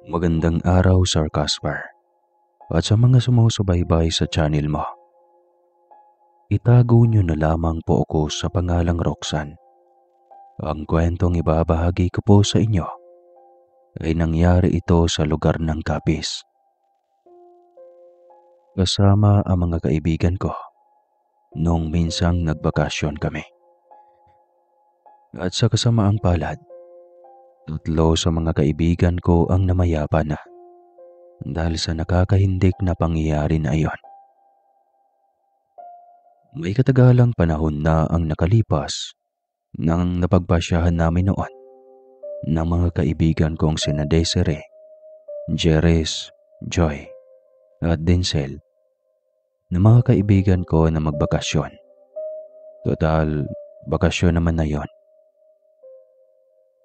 Magandang araw, Sir Casper, at sa mga sumusubaybay sa channel mo. Itago niyo na lamang po ako sa pangalang Roxanne. Ang kwentong ibabahagi ko po sa inyo ay nangyari ito sa lugar ng Capiz. Kasama ang mga kaibigan ko nung minsang nagbakasyon kami. At sa kasamaang palad, tatlo sa mga kaibigan ko ang namayapa na dahil sa nakakahindik na pangyayari na iyon. May katagalang panahon na ang nakalipas nang napagpasyahan namin noon ng mga kaibigan kong sina Desiree, Jerez, Joy at Denzel na mga kaibigan ko na magbakasyon. Total, bakasyon naman na yon.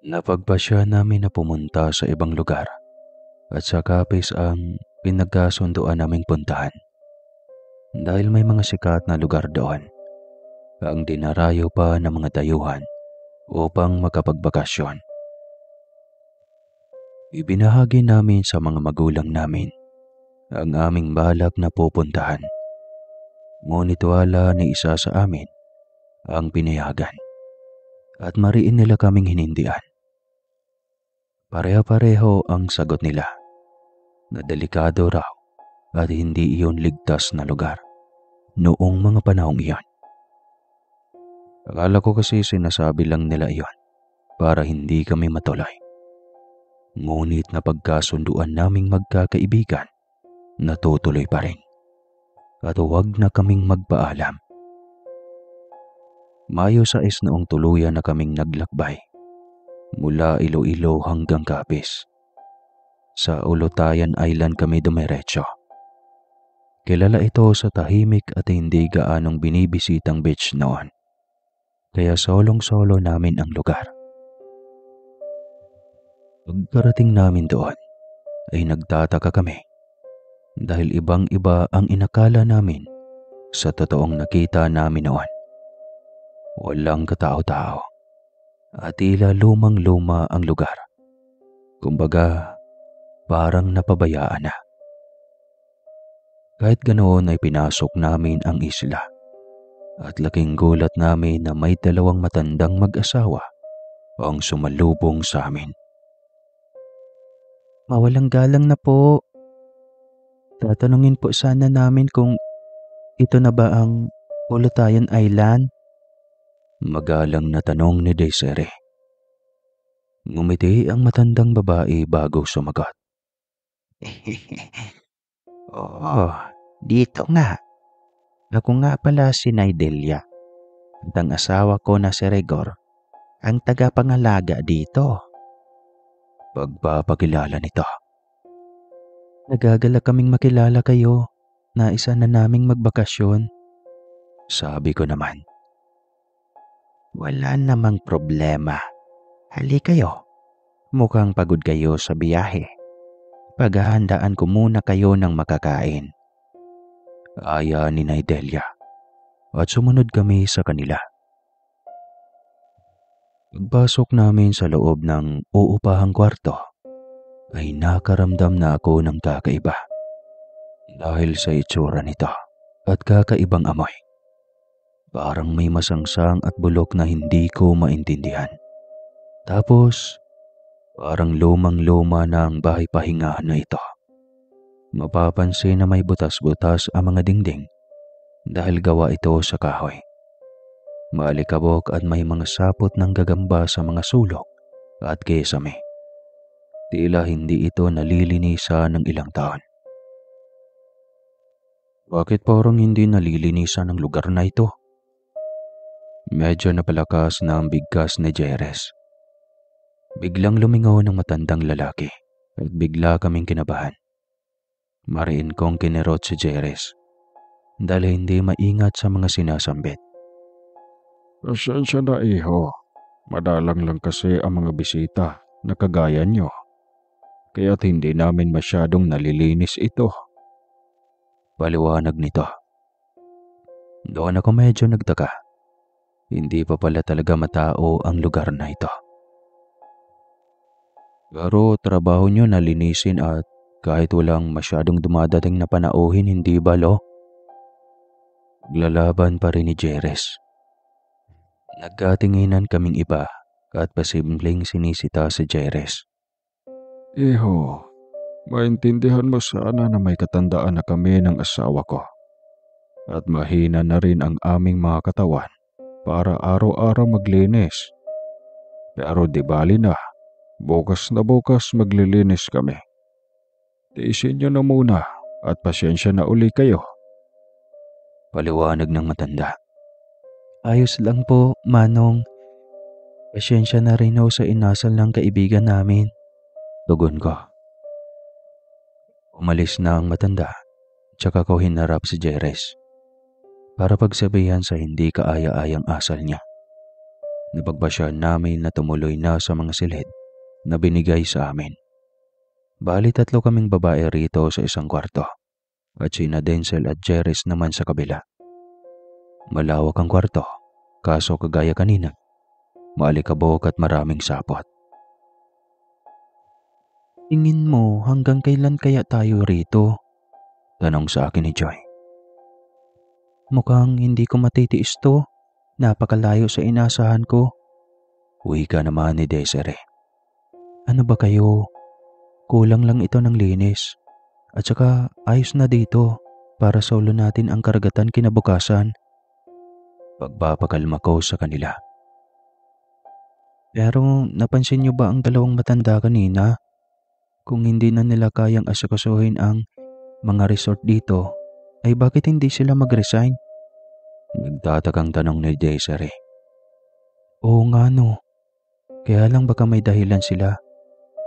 Napagpasya namin na pumunta sa ibang lugar at sa Capiz ang pinagkasunduan naming puntahan. Dahil may mga sikat na lugar doon, ang dinarayo pa ng mga dayuhan upang makapagbakasyon. Ibinahagi namin sa mga magulang namin ang aming balak na pupuntahan. Ngunit wala ni isa sa amin ang pinayagan at mariin nila kaming hinindian. Pareho-pareho ang sagot nila na delikado raw at hindi iyon ligtas na lugar noong mga panahong iyon. Akala ko kasi sinasabi lang nila iyon para hindi kami matuloy. Ngunit napagkasunduan naming magkakaibigan na tutuloy pa rin at huwag na kaming magpaalam. Mayo 6 noong tuluyan na kaming naglakbay mula Iloilo hanggang Capiz. Sa Olotayan Island kami dumiretso. Kilala ito sa tahimik at hindi gaanong binibisitang beach noon. Kaya solong-solo namin ang lugar. Pagkarating namin doon ay nagtataka kami dahil ibang-iba ang inakala namin sa totoong nakita namin noon. Walang katao-tao at tila lumang-luma ang lugar. Kumbaga, parang napabayaan na. Kahit ganoon ay pinasok namin ang isla at laking gulat namin na may dalawang matandang mag-asawa ang sumalubong sa amin. Mawalang galang na po. Tatanungin po sana namin kung ito na ba ang Olotayan Island? Magalang na tanong ni Desiree. Ngumiti ang matandang babae bago sumagot. Oo, dito nga. Ako nga pala si Naidelia at ang asawa ko na si Rigor ang tagapangalaga dito. Pagpapakilala nito. Nagagalak kaming makilala kayo na isa na naming magbakasyon. Sabi ko naman. Wala namang problema. Hali kayo. Mukhang pagod kayo sa biyahe. Paghahandaan ko muna kayo ng makakain. Aya ni Naidelia at sumunod kami sa kanila. Pagpasok namin sa loob ng uupahang kwarto ay nakaramdam na ako ng kakaiba dahil sa itsura nito at kakaibang amoy. Parang may masangsang at bulok na hindi ko maintindihan. Tapos, parang lumang-luma na ang bahay pahingahan na ito. Mapapansin na may butas-butas ang mga dingding dahil gawa ito sa kahoy. Maalikabok at may mga sapot ng gagamba sa mga sulok at kesame. Tila hindi ito nalilinisan ng ilang taon. Bakit parang hindi nalilinisan ng lugar na ito? Medyo napalakas na ang bigkas ni Jerez. Biglang lumingaw ng matandang lalaki at bigla kaming kinabahan. Mariin kong kinerot si Jerez dahil hindi maingat sa mga sinasambit. Pasensya na iho. Madalang lang kasi ang mga bisita na kagaya nyo. Kaya't hindi namin masyadong nalilinis ito. Paliwanag nito. Doon ako medyo nagtaka. Hindi pa pala talaga matao ang lugar na ito. Pero trabaho nyo na linisin at kahit walang masyadong dumadating na panauhin, hindi ba lo? Lalaban pa rin ni Jerez. Nagkatinginan kaming iba at pasimpleng sinisita si Jerez. Iho, maintindihan mo sana na may katandaan na kami ng asawa ko. At mahina na rin ang aming mga katawan para araw-araw maglinis. Pero di bali na, bukas na bukas maglilinis kami. Tiisin nyo na muna at pasyensya na uli kayo. Paliwanag ng matanda. Ayos lang po, Manong. Pasyensya na rin ho sa inasal ng kaibigan namin. Tugon ko. Umalis na ang matanda, tsaka ko hinarap si Jerez para pagsabihan sa hindi kaaya-ayang asal niya. Napagbasyahan namin na tumuloy na sa mga silid na binigay sa amin. Bali 3 kaming babae rito sa isang kwarto at sina Denzel at Jerez naman sa kabila. Malawak ang kwarto, kaso kagaya kanina, maalikabok at maraming sapot. Tingin mo hanggang kailan kaya tayo rito? Tanong sa akin ni Joy. Mukhang hindi ko matitiis to. Napakalayo sa inasahan ko. Wika naman ni Desiree. Ano ba kayo? Kulang lang ito ng linis. At saka ayos na dito para sa ulo natin ang karagatan kinabukasan. Pagpapakalma ko sa kanila. Pero napansin niyo ba ang dalawang matanda kanina? Kung hindi na nila kayang asakasuhin ang mga resort dito, ay bakit hindi sila mag-resign? Nagtatakang tanong ni Desiree. Oo nga no. Kaya lang baka may dahilan sila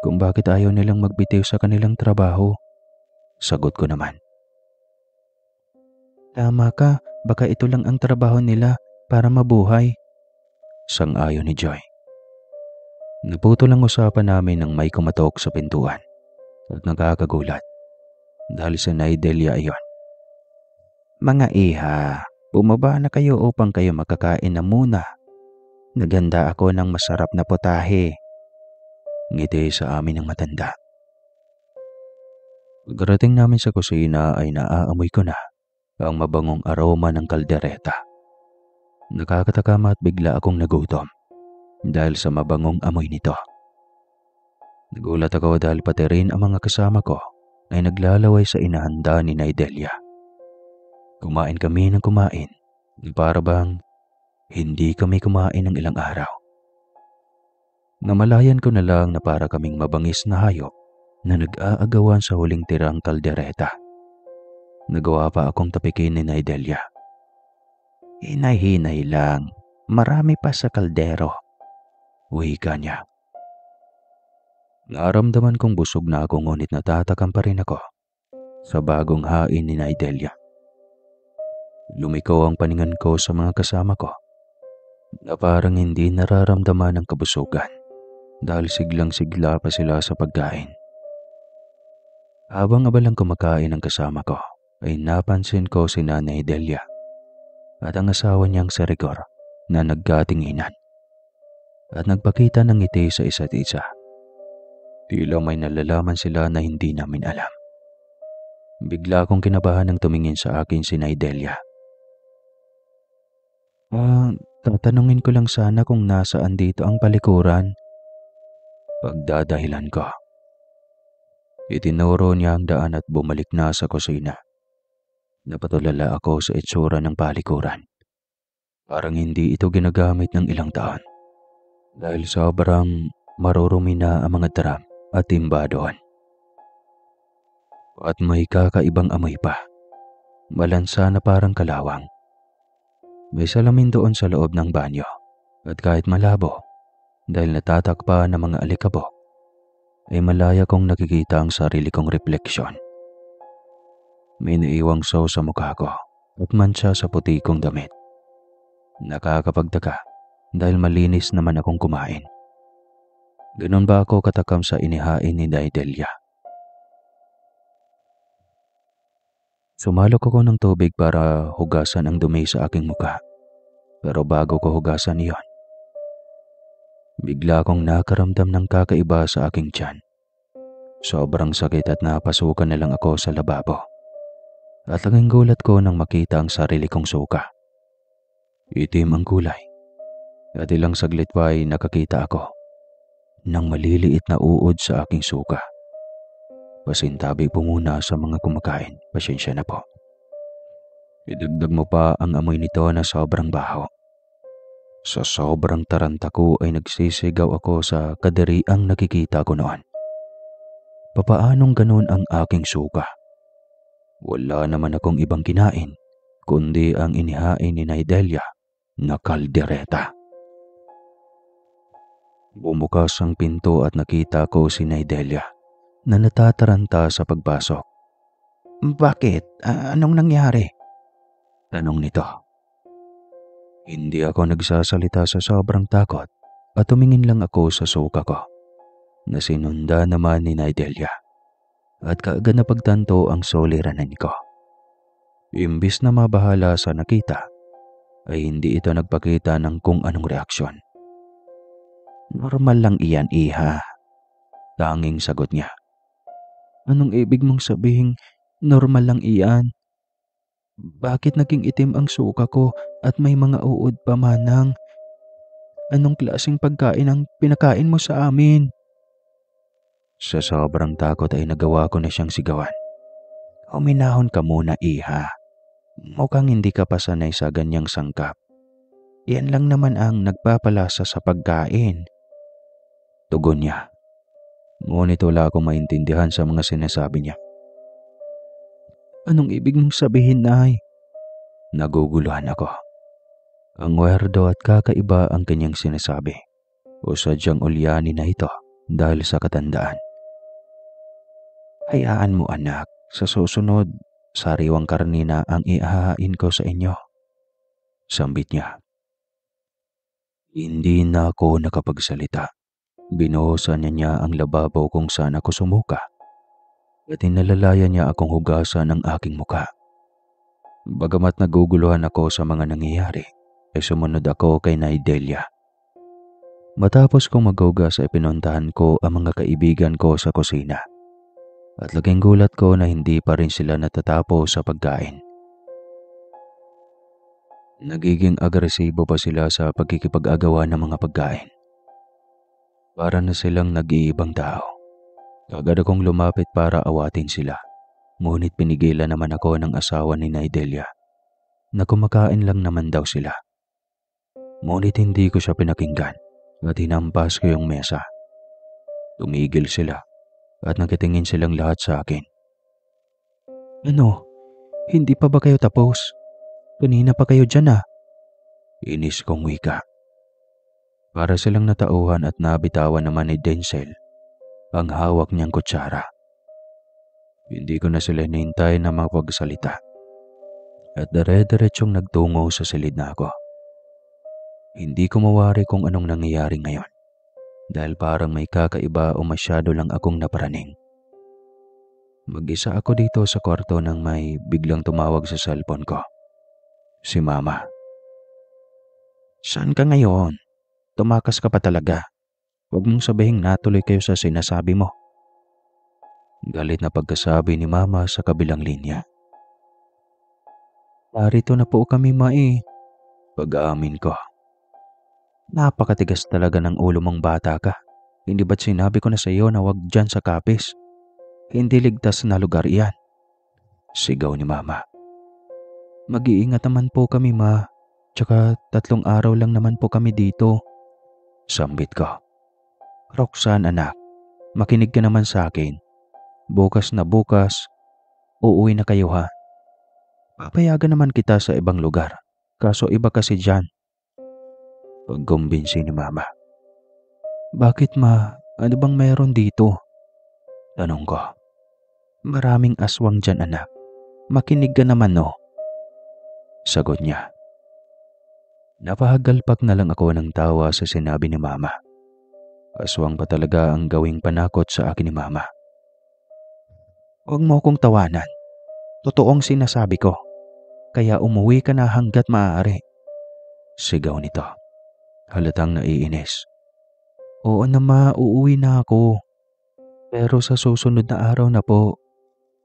kung bakit ayaw nilang magbitiw sa kanilang trabaho. Sagot ko naman. Tama ka, baka ito lang ang trabaho nila para mabuhay. Sang-ayon ni Joy. Naputol ang usapan namin nang may kumatok sa pintuan at nakakagulat dahil sa Naidelia iyon. Mga iha, bumaba na kayo upang kayo makakain na muna. Naganda ako ng masarap na potahe. Ngiti sa amin ng matanda. Pagdating namin sa kusina ay naaamoy ko na ang mabangong aroma ng kaldereta. Nakakatakam at bigla akong nagutom dahil sa mabangong amoy nito. Nagulat ako dahil pati rin ang mga kasama ko ay naglalaway sa inahanda ni Naidelia. Kumain kami ng kumain, para bang hindi kami kumain ng ilang araw. Namalayan ko na lang na para kaming mabangis na hayop na nag-aagawan sa huling tirang kaldereta. Nagawa pa akong tapikin ni Naidelia. Hinay-hinay lang, marami pa sa kaldero. Wika niya. Naramdaman kong busog na ako ngunit natatakam pa rin ako sa bagong hain ni Naidelia. Lumiko ang paningan ko sa mga kasama ko na parang hindi nararamdaman ang kabusugan dahil siglang-sigla pa sila sa pagkain. Habang abalang kumakain ang kasama ko ay napansin ko si Nanay Delia at ang asawa niyang si Rigor na nagkatinginan at nagpakita ng ngiti sa isa't isa. Tila may nalalaman sila na hindi namin alam. Bigla akong kinabahan ng tumingin sa akin si Naidelia. Tatanungin ko lang sana kung nasaan dito ang palikuran. Pagdadahilan ko. Itinuro niya ang daan at bumalik na sa kusina. Napatulala ako sa itsura ng palikuran. Parang hindi ito ginagamit ng ilang taon dahil sobrang marurumi na ang mga drum at timba doon. At may kakaibang amoy pa. Malansa na parang kalawang. May salamin doon sa loob ng banyo at kahit malabo dahil natatakpan ng mga alikabok ay malaya kong nakikita ang sarili kong refleksyon. May naiwang saw sa mukha ko at mancha sa puti kong damit. Nakakapagtaka dahil malinis naman akong kumain. Ganun ba ako katakam sa inihain ni Naidelia? Sumalok ako ng tubig para hugasan ang dumi sa aking mukha. Pero bago ko hugasan iyon, Bigla akong nakaramdam ng kakaiba sa aking tiyan. Sobrang sakit at napasukan na lang ako sa lababo. At laking gulat ko nang makita ang sarili kong suka. Itim ang kulay. At ilang saglit pa ay nakakita ako ng maliliit na uod sa aking suka. Pasintabi po muna sa mga kumakain. Pasensya na po. Idagdag mo pa ang amoy nito na sobrang baho. Sa sobrang taranta ko ay nagsisigaw ako sa kadiriang nakikita ko noon. Papaanong ganun ang aking suka? Wala naman akong ibang kinain kundi ang inihain ni Naidelia na kaldereta. Bumukas ang pinto at nakita ko si Naidelia na natataranta sa pagpasok. Bakit? Anong nangyari? Tanong nito. Hindi ako nagsasalita sa sobrang takot at tumingin lang ako sa suka ko na sinunda naman ni Naidelia at kaagad na pagtanto ang soliranin ko. Imbis na mabahala sa nakita, ay hindi ito nagpakita ng kung anong reaksyon. Normal lang iyan, iha. Tanging sagot niya. Anong ibig mong sabihin, normal lang iyan? Bakit naging itim ang suka ko at may mga uod pa manang? Anong klaseng pagkain ang pinakain mo sa amin? Sa sobrang takot ay nagawa ko na siyang sigawan. Huminahon ka muna, iha. Mukhang hindi ka pa sanay sa ganyang sangkap. Yan lang naman ang nagpapalasa sa pagkain. Tugon niya. Ngunit wala akong maintindihan sa mga sinasabi niya. Anong ibig mong sabihin, Nay? Naguguluhan ako. Ang werdo at kakaiba ang kanyang sinasabi. O sadyang ulyanin na ito dahil sa katandaan. Hayaan mo, anak. Sa susunod, sariwang karni na ang ihahain ko sa inyo. Sambit niya. Hindi na ako nakapagsalita. Binuhusan niya ang lababo kung saan ako sumuka at inalalayan niya akong hugasan ng aking muka. Bagamat naguguluhan ako sa mga nangyayari, ay sumunod ako kay Naidelia. Matapos kong maghugas ay pinuntahan ko ang mga kaibigan ko sa kusina. At laking gulat ko na hindi pa rin sila natatapos sa pagkain. Nagiging agresibo pa sila sa pagkikipag-agawa ng mga pagkain. Para na silang nag-iibang tao. Agad akong lumapit para awatin sila. Ngunit pinigilan naman ako ng asawa ni Naidelia na kumakain lang naman daw sila. Ngunit hindi ko siya pinakinggan at hinampas ko yung mesa. Tumigil sila at nagkatingin silang lahat sa akin. Ano? Hindi pa ba kayo tapos? Kanina pa kayo dyan ah. Inis kong wika. Para silang natauhan at nabitawan naman ni Denzel ang hawak niyang kutsara. Hindi ko na sila hinihintay na mapagsalita at dire-diretsong nagtungo sa silid na ako. Hindi ko mawari kung anong nangyayari ngayon dahil parang may kakaiba o masyado lang akong naparaning. Mag-isa ako dito sa kwarto nang may biglang tumawag sa cellphone ko. Si Mama. Saan ka ngayon? Tumakas ka pa talaga. Huwag mong sabihing natuloy kayo sa sinasabi mo. Galit na pagkasabi ni Mama sa kabilang linya. Narito na po kami, Mae. Pag-aamin ko. Napakatigas talaga ng ulo mong bata ka. Hindi ba't sinabi ko na sa iyo na huwag dyan sa kapis? Hindi ligtas na lugar iyan. Sigaw ni Mama. Mag-iingat naman po kami, Ma. Tsaka 3 araw lang naman po kami dito. Sambit ko. Roxanne, anak, makinig ka naman sa akin. Bukas na bukas, uuwi na kayo ha. Papayagan naman kita sa ibang lugar. Kaso iba kasi dyan. Pagkumbinsi ni Mama. Bakit, Ma? Ano bang mayroon dito? Tanong ko. Maraming aswang dyan, anak. Makinig ka naman, no? Sagot niya. Napahagalpak na lang ako ng tawa sa sinabi ni Mama. Aswang pa talaga ang gawing panakot sa akin ni Mama. Huwag mo akong tawanan. Totoong sinasabi ko. Kaya umuwi ka na hanggat maaari. Sigaw nito. Halatang naiinis. Oo na ma, uuwi na ako. Pero sa susunod na araw na po.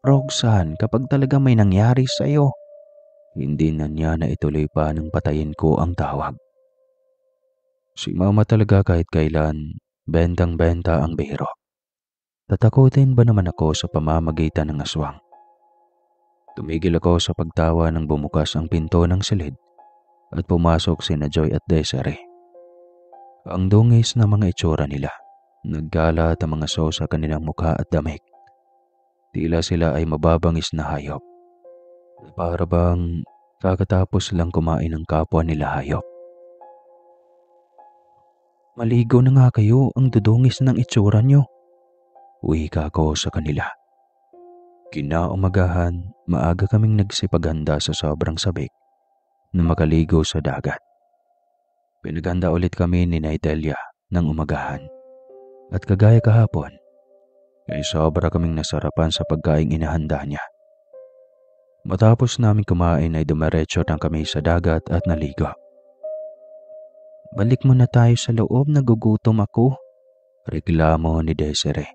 Roxanne, kapag talaga may nangyari sa'yo. Hindi na niya na ituloy pa nang patayin ko ang tawag. Si mama talaga kahit kailan, bentang-benta ang biro. Tatakutin ba naman ako sa pamamagitan ng aswang? Tumigil ako sa pagtawa nang bumukas ang pinto ng silid at pumasok sina Joy at Desiree. Ang dungis na mga itsura nila. Nagkalat ang mga so sa kanilang mukha at damit. Tila sila ay mababangis na hayop. Para bang kakatapos lang kumain ng kapwa nila hayop. Maligo na nga kayo, ang dudungis ng itsura nyo. Wika ko sa kanila. Kinaumagahan, maaga kaming nagsipaghanda sa sobrang sabik na makaligo sa dagat. Pinaghanda ulit kami ni Nidelia ng umagahan. At kagaya kahapon, ay sobra kaming nasarapan sa pagkaing inahanda niya. Matapos namin kumain ay dumiretso na kami sa dagat at naligo. Balik muna tayo sa loob, nagugutom ako. Reklamo ni Desiree.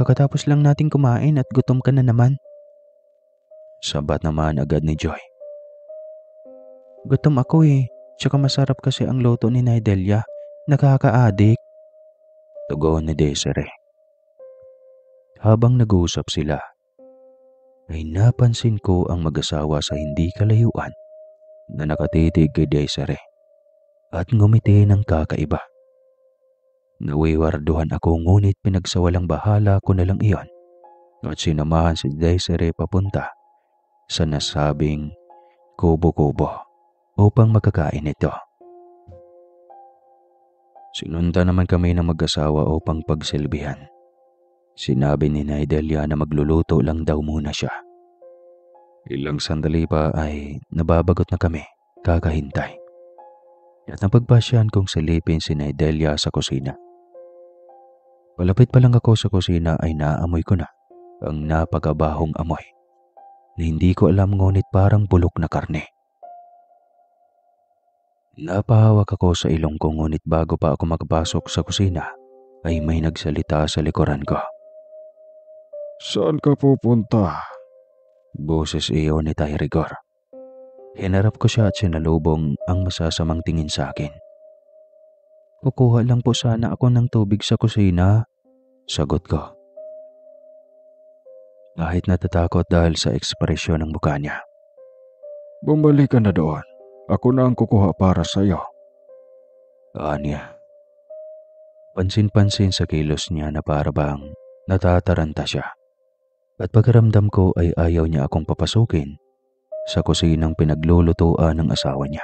Kakatapos lang natin kumain at gutom ka na naman. Sabat naman agad ni Joy. Gutom ako eh, tsaka masarap kasi ang luto ni Nidelia. Nakaka-addict. Tugon ni Desiree. Habang nag-uusap sila, ay napansin ko ang mag-asawa sa hindi kalayuan na nakatitig kay Desiree at ngumiti ng kakaiba. Nawiwarduhan ako ngunit pinagsawalang bahala ko na lang iyon at sinamahan si Desiree papunta sa nasabing kubo-kubo upang makakain ito. Sinundan naman kami ng mag-asawa upang pagsilbihan. Sinabi ni Nidelia na magluluto lang daw muna siya. Ilang sandali pa ay nababagot na kami, kakahintay. At napagpasyan kong silipin si Nidelia sa kusina. Palapit pa lang ako sa kusina ay naamoy ko na ang napakabahong amoy na hindi ko alam ngunit parang bulok na karne. Napahawak ako sa ilong ko ngunit bago pa ako makapasok sa kusina ay may nagsalita sa likuran ko. Saan ka pupunta? Boses iyon ni Tay Rigor. Hinarap ko siya at sinalubong ang masasamang tingin sa akin. Kukuha lang po sana ako ng tubig sa kusina, sagot ko. Kahit natatakot dahil sa ekspresyon ng mukha niya. Bumalik ka na doon. Ako na ang kukuha para sa'yo. Anya. Pansin-pansin sa kilos niya na para bang natataranta siya. At pagkaramdam ko ay ayaw niya akong papasukin sa kusinang pinaglulutuan ng asawa niya.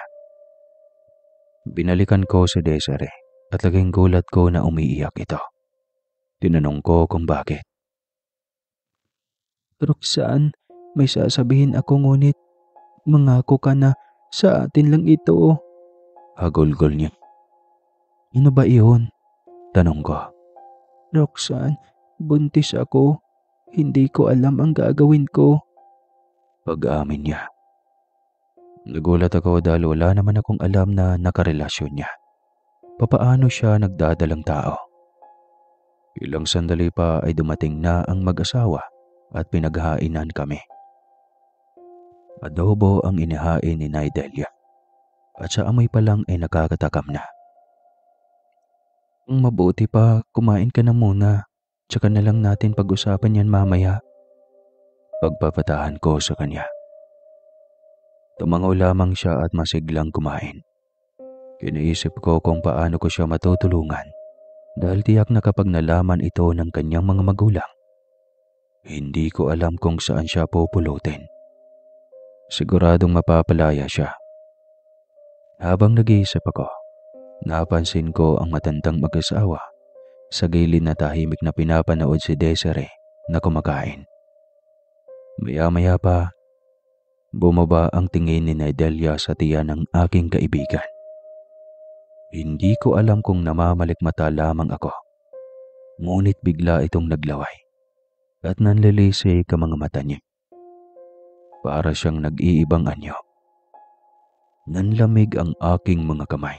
Binalikan ko si Desiree at laging gulat ko na umiiyak ito. Tinanong ko kung bakit. Roxanne, may sasabihin ako ngunit mangako ka na sa atin lang ito. Hagulgol niya. Ano ba iyon? Tanong ko. Roxanne, buntis ako. Hindi ko alam ang gagawin ko. Pag-amin niya. Nagulat ako dahil wala naman akong alam na nakarelasyon niya. Papaano siya nagdadalang tao? Ilang sandali pa ay dumating na ang mag-asawa at pinaghainan kami. Adobo ang inihain ni Nidelia at sa amoy pa lang ay nakakatakam na. Mabuti pa, kumain ka na muna. Tsaka na lang natin pag-usapan yan mamaya. Pagpapatahan ko sa kanya. Tumangaw lamang siya at masiglang kumain. Kinaisip ko kung paano ko siya matutulungan dahil tiyak na kapag nalaman ito ng kanyang mga magulang, hindi ko alam kung saan siya pupulutin. Siguradong mapapalaya siya. Habang nag-iisip ako, napansin ko ang matandang mag-asawa sa gilid na tahimik na pinapanood si Desiree na kumakain. Maya-maya pa, bumaba ang tingin ni Nidelia sa tiyan ng aking kaibigan. Hindi ko alam kung namamalikmata lamang ako. Ngunit bigla itong naglaway at nanlilisik ang mga mata niya. Para siyang nag-iibang anyo. Nanlamig ang aking mga kamay.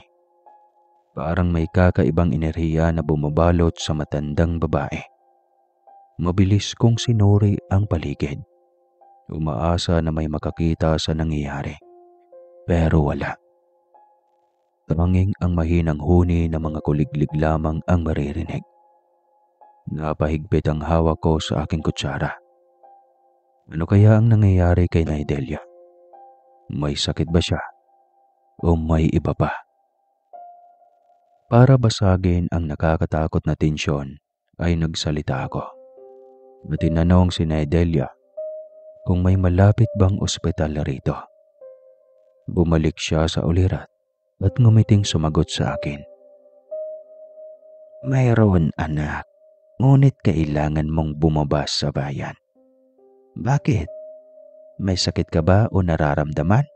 Parang may kakaibang enerhiya na bumabalot sa matandang babae. Mabilis kong sinuri ang paligid. Umaasa na may makakita sa nangyayari. Pero wala. Tanging ang mahinang huni ng mga kuliglig lamang ang maririnig. Napahigpit ang hawak ko sa aking kutsara. Ano kaya ang nangyayari kay Naidelia? May sakit ba siya? O may iba pa? Para basagin ang nakakatakot na tensyon, ay nagsalita ako. At tinanong si Naidelia kung may malapit bang ospital rito. Bumalik siya sa ulirat at ngumiting sumagot sa akin. Mayroon anak, ngunit kailangan mong bumaba sa bayan. Bakit? May sakit ka ba o nararamdaman?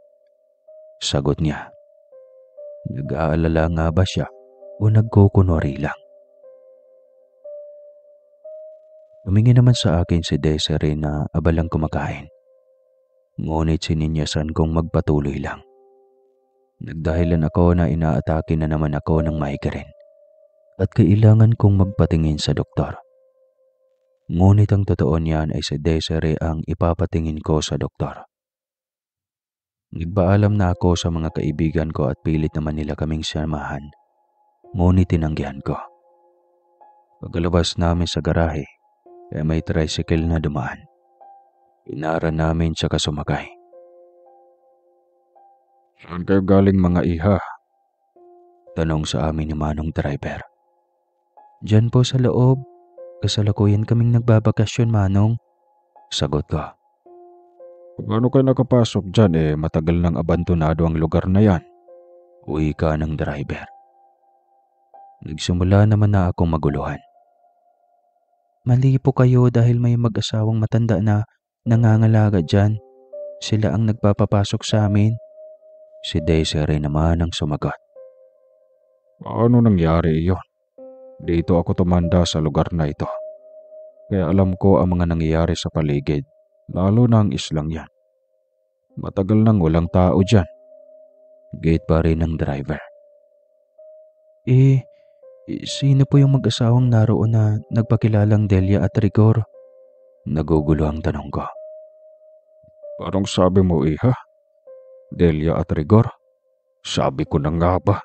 Sagot niya. Nag-aalala nga ba siya o nagkukunwari lang? Tumingin naman sa akin si Desiree na abalang kumakain. Ngunit sininyasan kong magpatuloy lang. Nagdahilan ako na inaatake na naman ako ng migraine at kailangan kong magpatingin sa doktor. Ngunit ang totoo niyan ay si Desiree ang ipapatingin ko sa doktor. Nagpaalam na ako sa mga kaibigan ko at pilit naman nila kaming samahan. Ngunit tinanggihan ko. Pagkalabas namin sa garahe, may tricycle na dumaan. Inara namin siya sumakay. Saan kayo galing mga iha? Tanong sa amin ni Manong driver. Diyan po sa loob. Kasalukuyan kaming nagbabakasyon, Manong. Sagot ko. Paano kayo nakapasok dyan matagal nang abandonado ang lugar na yan? Uwi ka ng driver. Nagsimula naman na akong maguluhan. Mali po kayo dahil may mag-asawang matanda na nangangalaga dyan. Sila ang nagpapapasok sa amin. Si Desiree naman ang sumagot. Paano nangyari iyon? Dito ako tumanda sa lugar na ito. Kaya alam ko ang mga nangyayari sa paligid, lalo na ang islang yan. Matagal nang walang tao dyan. Gate pa rin ng driver. Sino po yung mag-asawang naroon na nagpakilalang Delia at Rigor? Nagugulo ang tanong ko. Parang sabi mo iha, Delia at Rigor? Sabi ko na nga ba?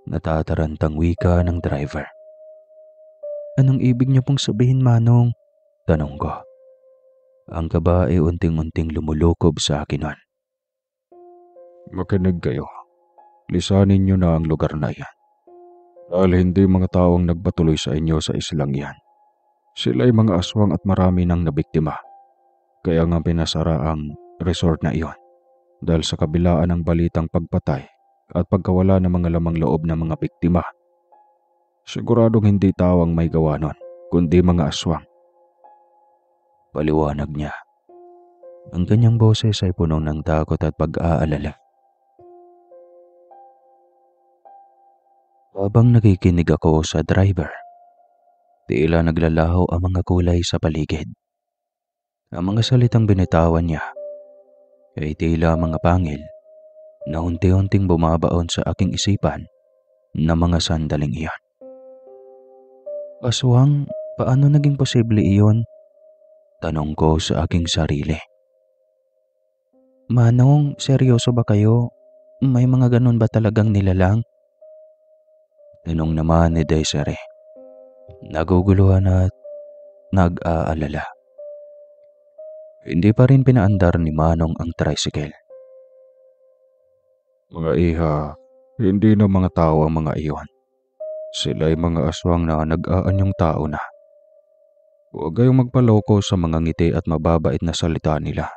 Natatarantang wika ng driver. Anong ibig niyo pong sabihin, Manong? Tanong ko. Ang kaba ay unting-unting lumulukob sa akin nun. Makinig kayo. Lisanin niyo na ang lugar na yan. Dahil hindi mga taong nagpatuloy sa inyo sa islang yan. Sila ay mga aswang at marami nang nabiktima. Kaya nga pinasara ang resort na iyon. Dahil sa kabilaan ng balitang pagpatay at pagkawala ng mga lamang loob ng mga biktima. Siguradong hindi tao ang may gawa nun, kundi mga aswang. Paliwanag niya. Ang kanyang boses ay puno ng takot at pag-aalala. Habang nakikinig ako sa driver, tila naglalaho ang mga kulay sa paligid. Ang mga salitang binitawan niya ay tila mga pangil na unti-unting bumabaon sa aking isipan na mga sandaling iyon. Aswang, paano naging posible iyon? Tanong ko sa aking sarili. Manong, seryoso ba kayo? May mga ganun ba talagang nilalang? Tanong naman ni Desiree. Naguguluhan at nag-aalala. Hindi pa rin pinaandar ni Manong ang tricycle. Mga iha, hindi na mga tao ang mga iyon. Sila ay mga aswang na nag-aanyong tao na. Huwag kayong magpaloko sa mga ngiti at mababait na salita nila.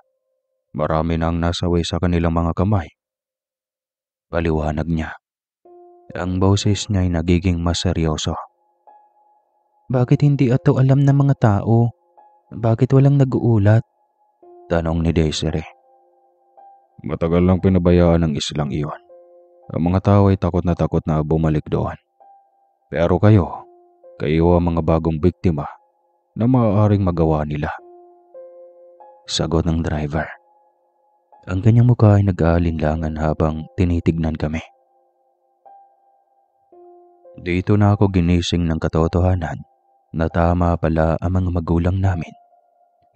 Marami nang nasawi sa kanilang mga kamay. Paliwanag niya. Ang boses niya ay nagiging mas seryoso. Bakit hindi ito alam ng mga tao? Bakit walang nag-uulat? Tanong ni Desiree. Matagal lang pinabayaan ng islang iyon. Ang mga tao ay takot na bumalik doon. Pero kayo ang mga bagong biktima na maaaring magawa nila. Sagot ng driver. Ang kanyang mukha ay nag-aalinlangan habang tinitignan kami. Dito na ako ginising ng katotohanan na tama pala ang mga magulang namin.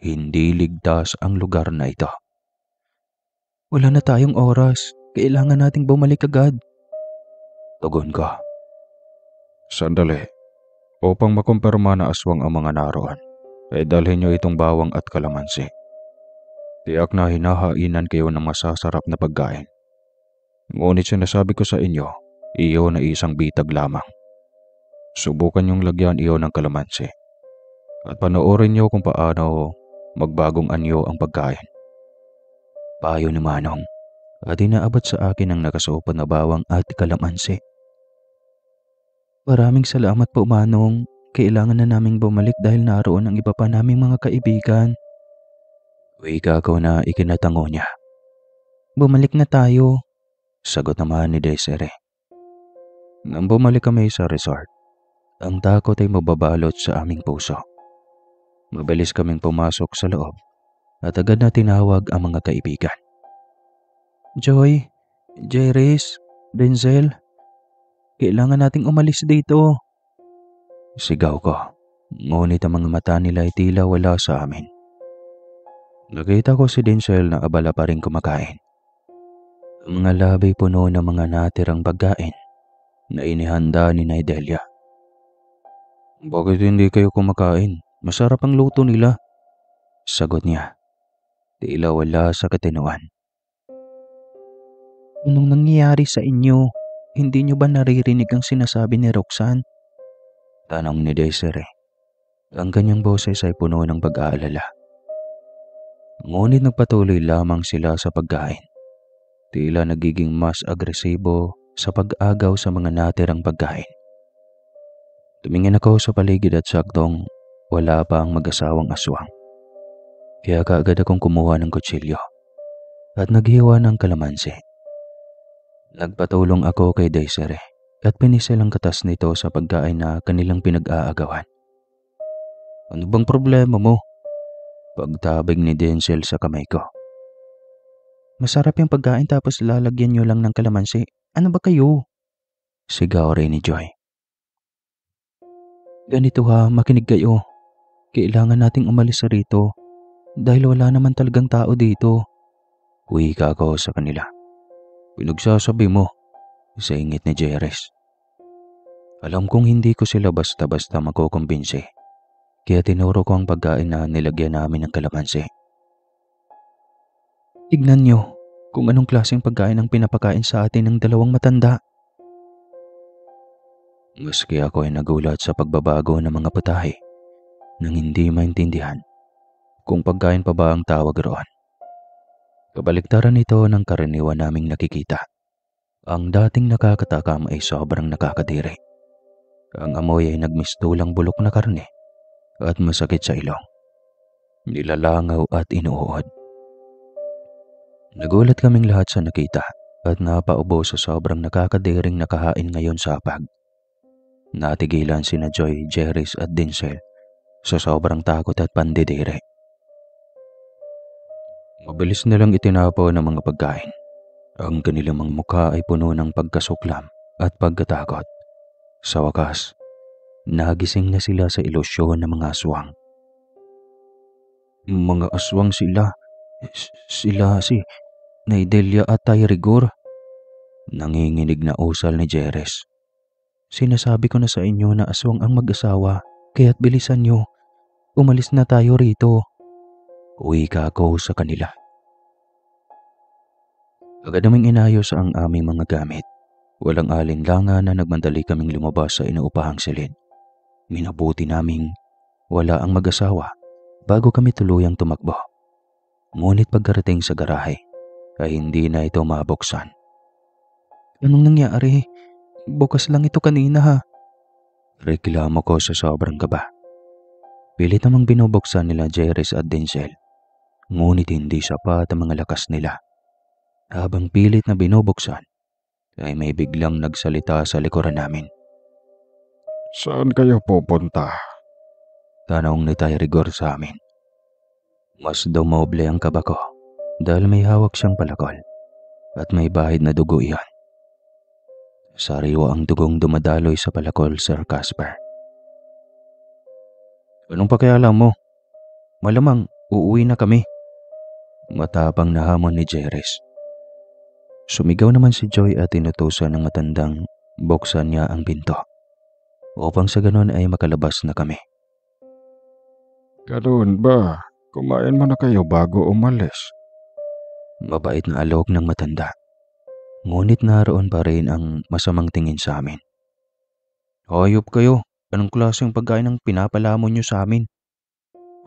Hindi ligtas ang lugar na ito. Wala na tayong oras. Kailangan nating bumalik agad. Tugon ko. Sandali. Upang makumpirma na aswang ang mga naroon, ay dalhin niyo itong bawang at kalamansi. Tiyak na hinahainan kayo ng masasarap na pagkain. Ngunit sinasabi ko sa inyo, iyon ay isang bitag lamang. Subukan niyong lagyan iyon ng kalamansi. At panoorin niyo kung paano magbagong anyo ang pagkain. Payo ni Manong at inaabot sa akin ang nakasuot na bawang at kalamansi. Maraming salamat po, Manong. Kailangan na naming bumalik dahil naroon ang iba pa naming mga kaibigan. Wika ko na ikinatango niya. Bumalik na tayo, sagot naman ni Desiree. Nang bumalik kami sa resort, ang takot ay mababalot sa aming puso. Mabilis kaming pumasok sa loob at agad na tinawag ang mga kaibigan. Joy, Jairis, Denzel, kailangan nating umalis dito. Sigaw ko, ngunit ang mga mata nila ay tila wala sa amin. Nakita ko si Denzel na abala pa rin kumakain. Ang mga labi puno ng mga natirang pagkain na inihanda ni Naidelia. Bakit hindi kayo kumakain? Masarap ang luto nila. Sagot niya, tila wala sa katinuan. Anong nangyayari sa inyo? Hindi niyo ba naririnig ang sinasabi ni Roxanne? Tanong ni Desiree. Ang kanyang boses ay puno ng pag-aalala. Ngunit nagpatuloy lamang sila sa pagkain. Tila nagiging mas agresibo sa pag-agaw sa mga natirang pagkain. Tumingin ako sa paligid at saktong wala pa ang mag-asawang aswang. Kaya kaagad akong kumuha ng kutsilyo at naghiwa ng kalamansi. Nagpatulong ako kay Desiree at pinisil ang katas nito sa pagkain na kanilang pinag-aagawan. Ano bang problema mo? Pagtabig ni Denzel sa kamay ko. Masarap yung pagkain tapos lalagyan nyo lang ng kalamansi. Ano ba kayo? Sigaw rin ni Joy. Ganito ha, makinig kayo. Kailangan nating umalis rito dahil wala naman talagang tao dito. Wika ko sa kanila. Pinagsasabi mo, isingit ni Jairis. Alam kong hindi ko sila basta-basta makukumbinsi, kaya tinuro ko ang pagkain na nilagyan namin ng kalamansi. Tignan nyo kung anong klaseng pagkain ang pinapakain sa atin ng dalawang matanda. Maski ako ay nagulat sa pagbabago ng mga putahe nang hindi maintindihan kung pagkain pa ba ang tawag roon. Kabaliktaran ito ng karaniwan naming nakikita. Ang dating nakakatakam ay sobrang nakakadiri. Ang amoy ay nagmistulang bulok na karne at masakit sa ilong. Nilalangaw at inuod. Nagulat kaming lahat sa nakita at napaubo sa sobrang nakakadiring nakahain ngayon sa hapag. Natigilan sina Joy, Jairis at Denzel sa sobrang takot at pandidiri. Mabilis nilang itinapon ang mga pagkain. Ang kanilang mga mukha ay puno ng pagkasuklam at pagkatakot. Sa wakas, nagising na sila sa ilusyon ng mga aswang. Mga aswang sila? Sila si Naidelia at Tay Rigor? Nanginginig na usal ni Jairis. Sinasabi ko na sa inyo na aswang ang mag-asawa, kaya't bilisan nyo. Umalis na tayo rito. Wika ko sa kanila. Agad naming inayos ang aming mga gamit. Walang alinlangan na nagmandali kaming lumabas sa inuupahang silid. Minabuti naming wala ang mag-asawa bago kami tuluyang tumakbo. Ngunit pagkarating sa garahe ay hindi na ito mabuksan. Anong nangyari? Bukas lang ito kanina ha. Reklamo ko sa sobrang kaba. Pilit namang binubuksan nila Jairis at Denzel. Ngunit hindi sapat ang mga lakas nila. Habang pilit na binubuksan, ay may biglang nagsalita sa likuran namin. Saan kayo pupunta? Tanong ni Tay Rigor sa amin. Mas dumoble ang kaba ko dahil may hawak siyang palakol at may bahid na dugo iyon. Sariwa ang dugong dumadaloy sa palakol, Sir Casper. Anong pakialam mo? Malamang uuwi na kami. Matapang na hamon ni Jerez. Sumigaw naman si Joy at inutusan ng matandang buksan niya ang pinto upang sa ganon ay makalabas na kami. Ganoon ba? Kumain mo na kayo bago umalis. Mabait na alok ng matanda. Ngunit naroon pa rin ang masamang tingin sa amin. Hayop kayo, anong klaseng pagkain ang pinapalamon niyo sa amin?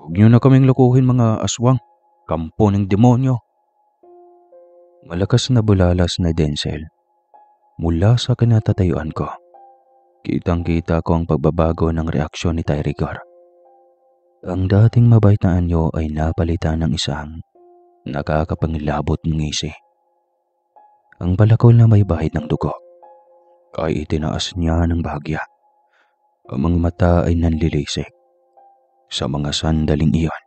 Huwag niyo na kaming lukuhin mga aswang, kampo ng demonyo. Malakas na bulalas na Denzel. Mula sa kinatatayuan ko, kitang-kita ko ang pagbabago ng reaksyon ni Tyrigor. Ang dating mabait na anyo ay napalitan ng isang nakakapangilabot ng ngisi. Ang balakol na may bahid ng dugo ay itinaas niya ng bahagya. Ang mga mata ay nanlilisik. Sa mga sandaling iyon,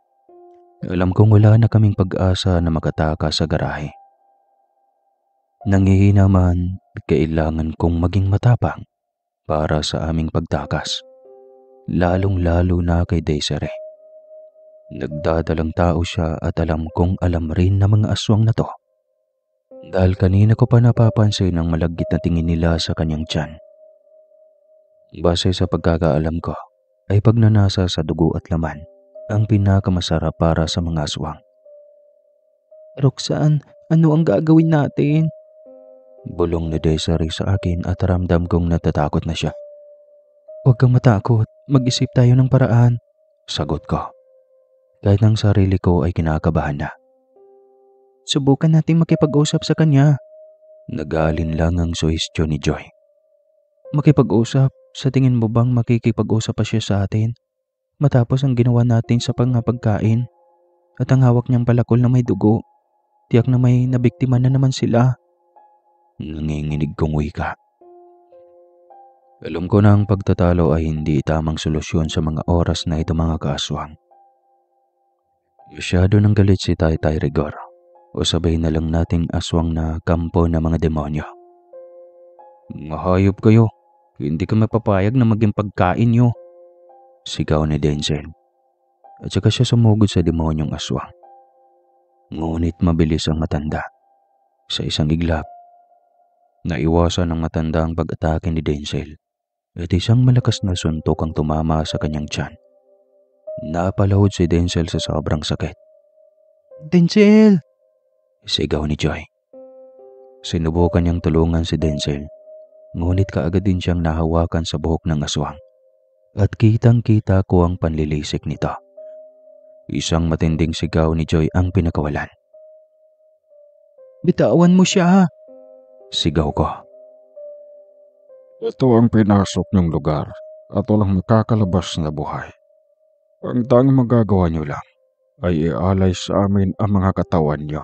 alam kong wala na kaming pag-asa na makatakas sa garahe. Nangihina man, kailangan kong maging matapang para sa aming pagtakas. Lalong-lalo na kay Desiree. Nagdadalang tao siya at alam kong alam rin na mga aswang na to. Dahil kanina ko pa napapansin ang malagkit na tingin nila sa kanyang tiyan. Base sa pagkakaalam ko, ay pagnanasa sa dugo at laman ang pinakamasarap para sa mga aswang. Roxanne, ano ang gagawin natin? Bulong ni Desiree sa akin at ramdam kong natatakot na siya. Huwag kang matakot, mag-isip tayo ng paraan, sagot ko. Kahit ang sarili ko ay kinakabahan na. Subukan nating makipag-usap sa kanya. Nag-aalin lang ang suhestyon ni Joy. Makipag-usap? Sa tingin mo bang makikipag-usap pa siya sa atin? Matapos ang ginawa natin sa pagkain at ang hawak niyang palakol na may dugo, tiyak na may nabiktima na naman sila. Nanginginig kong wika. Alam ko na ang pagtatalo ay hindi tamang solusyon sa mga oras na ito mga kaaswang. Masyado nang galit si Taytay Rigor o sabay na lang nating aswang na kampo ng mga demonyo. Mga hayop kayo, hindi ka mapapayag na maging pagkain niyo, sigaw ni Denzel. At saka siya sumugod sa demonyong aswang. Ngunit mabilis ang matanda. Sa isang iglap, naiwasan ng matanda ang pag-atake ni Denzel at isang malakas na suntok ang tumama sa kanyang tiyan. Napalahod si Denzel sa sobrang sakit. Denzel! Sigaw ni Joy. Sinubukan niyang tulungan si Denzel, ngunit kaagad din siyang nahawakan sa buhok ng aswang at kitang-kita ko ang panlilisik nito. Isang matinding sigaw ni Joy ang pinakawalan. Bitawan mo siya! Sigaw ko. Ito ang pinasok niyong lugar at walang makakalabas na buhay. Ang tanging magagawa niyo lang ay ialay sa amin ang mga katawan niyo.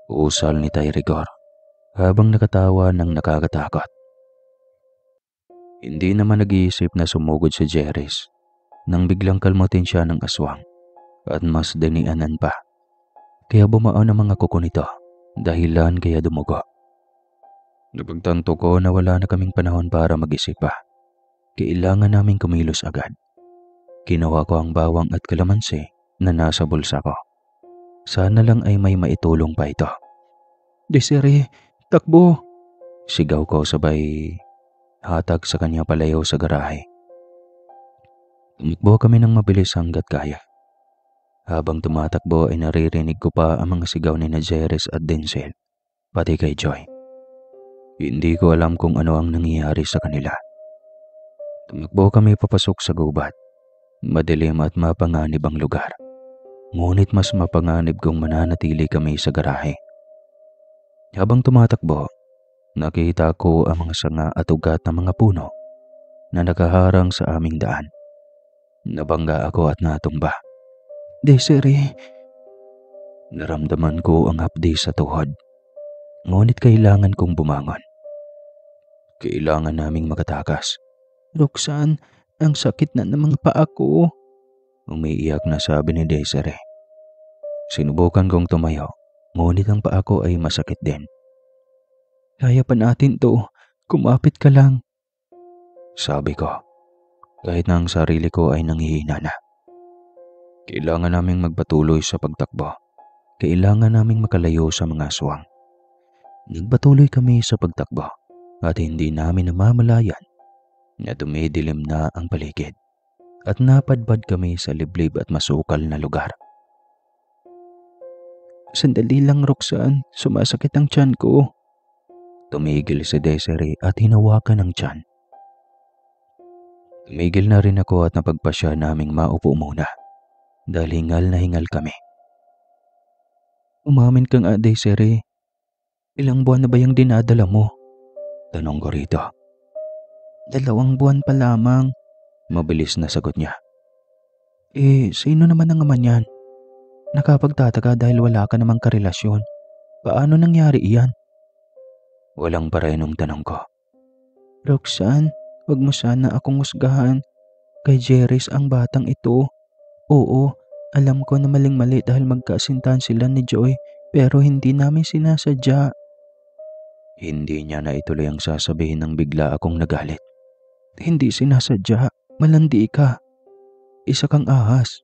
Usal ni Tyrigor habang nakatawa ng nakakatakot. Hindi naman nag-iisip na sumugod si Jerez nang biglang kalmutin siya ng aswang at mas dinianan pa. Kaya bumaon ang mga kuko nito, dahilan kaya dumugo. Napagtanto ko na wala na kaming panahon para mag-isip pa. Kailangan naming kumilos agad. Kinuha ko ang bawang at kalamansi na nasa bulsa ko. Sana lang ay may maitulong pa ito. Desiree, takbo! Sigaw ko sabay hatag sa kanya palayo sa garahe. Tumakbo kami ng mabilis hanggat kaya. Habang tumatakbo ay naririnig ko pa ang mga sigaw ni Jerez at Denzel, pati kay Joy. Hindi ko alam kung ano ang nangyayari sa kanila. Tumakbo kami papasok sa gubat. Madilim at mapanganib ang lugar. Ngunit mas mapanganib kung mananatili kami sa garahe. Habang tumatakbo, nakita ko ang mga sanga at ugat ng mga puno na nakaharang sa aming daan. Nabangga ako at natumba. Desiree! Naramdaman ko ang hapdi sa tuhod. Ngunit kailangan kong bumangon. Kailangan naming makatakas. Roxanne, ang sakit na ng mga paa ko. Umiiyak na sabi ni Desiree. Sinubukan kong tumayo, ngunit ang paa ko ay masakit din. Kaya pa natin 'to. Kumapit ka lang. Sabi ko, kahit na ang sarili ko ay nanghihina na. Kailangan naming magpatuloy sa pagtakbo. Kailangan naming makalayo sa mga aswang. Nagpatuloy kami sa pagtakbo at hindi namin namamalayan na dumidilim na ang paligid at napadpad kami sa liblib at masukal na lugar. Sandali lang, Roxanne. Sumasakit ang tiyan ko. Tumigil si Desiree at hinawakan ang tiyan. Tumigil na rin ako at napagpasya naming maupo muna dahil hingal na hingal kami. Umamin ka nga, Desiree. Ilang buwan na ba yung dinadala mo? Tanong ko rito. 2 buwan pa lamang. Mabilis na sagot niya. Sino naman ang ama niyan? Nakapagtataka dahil wala ka namang karelasyon. Paano nangyari iyan? Walang parenong tanong ko. Roxanne, wag mo sana akong husgahan. Kay Jeris ang batang ito. Oo, alam ko na maling-mali dahil magkasintahan sila ni Joy, pero hindi namin sinasadya. Hindi niya na ituloy ang sasabihin nang bigla akong nagalit. Hindi sinasadya, malandi ka. Isa kang ahas.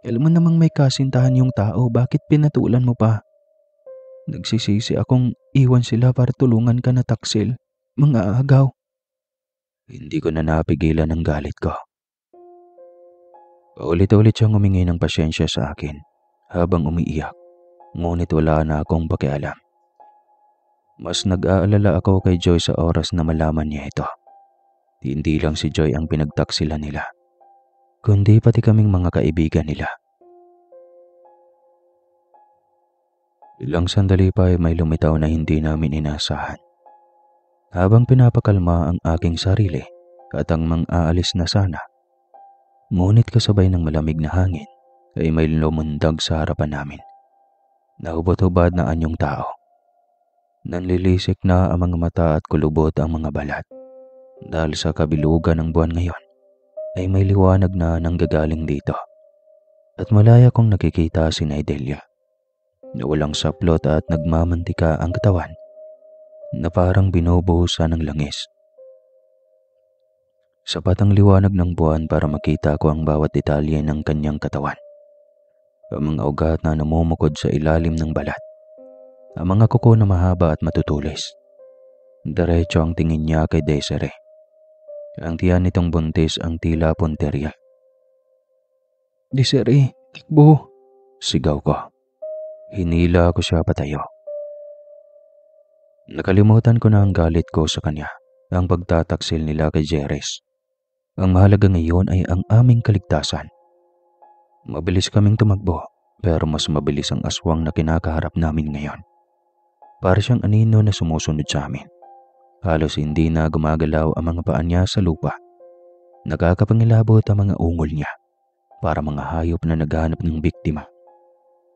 Alam mo namang may kasintahan yung tao, bakit pinatulan mo pa? Nagsisisi akong iwan sila para tulungan ka na taksil. Mga agaw. Hindi ko na napigilan ang galit ko. Paulit-ulit siyang humingi ng pasyensya sa akin habang umiiyak, ngunit wala na akong pakialam. Mas nag-aalala ako kay Joy sa oras na malaman niya ito. Hindi lang si Joy ang pinagtaksilan nila, kundi pati kaming mga kaibigan nila. Ilang sandali pa ay may lumitaw na hindi namin inasahan. Habang pinapakalma ang aking sarili at ang mang-aalis na sana, ngunit kasabay ng malamig na hangin ay may lumundag sa harapan namin. Nahubot-hubad na anyong tao. Nanlilisik na ang mga mata at kulubot ang mga balat. Dahil sa kabilugan ng buwan ngayon ay may liwanag na nanggagaling dito. At malaya kong nakikita si Naidelia na walang saplot at nagmamantika ang katawan na parang binubuhusan ng langis. Sapat ang liwanag ng buwan para makita ko ang bawat detalye ng kanyang katawan. Ang mga ugat na namumukod sa ilalim ng balat. Ang mga kuko na mahaba at matutulis. Diretso ang tingin niya kay Desiree. Ang tiyan nitong buntis ang tila punterya. Desiree, takbo! Sigaw ko. Hinila ko siya patayo. Nakalimutan ko na ang galit ko sa kanya, ang pagtataksil nila kay Jeris. Ang mahalaga ngayon ay ang aming kaligtasan. Mabilis kaming tumakbo, pero mas mabilis ang aswang na kinakaharap namin ngayon. Para siyang anino na sumusunod sa amin. Halos hindi na gumagalaw ang mga paa niya sa lupa. Nakakapangilabot ang mga ungol niya para mga hayop na naghahanap ng biktima.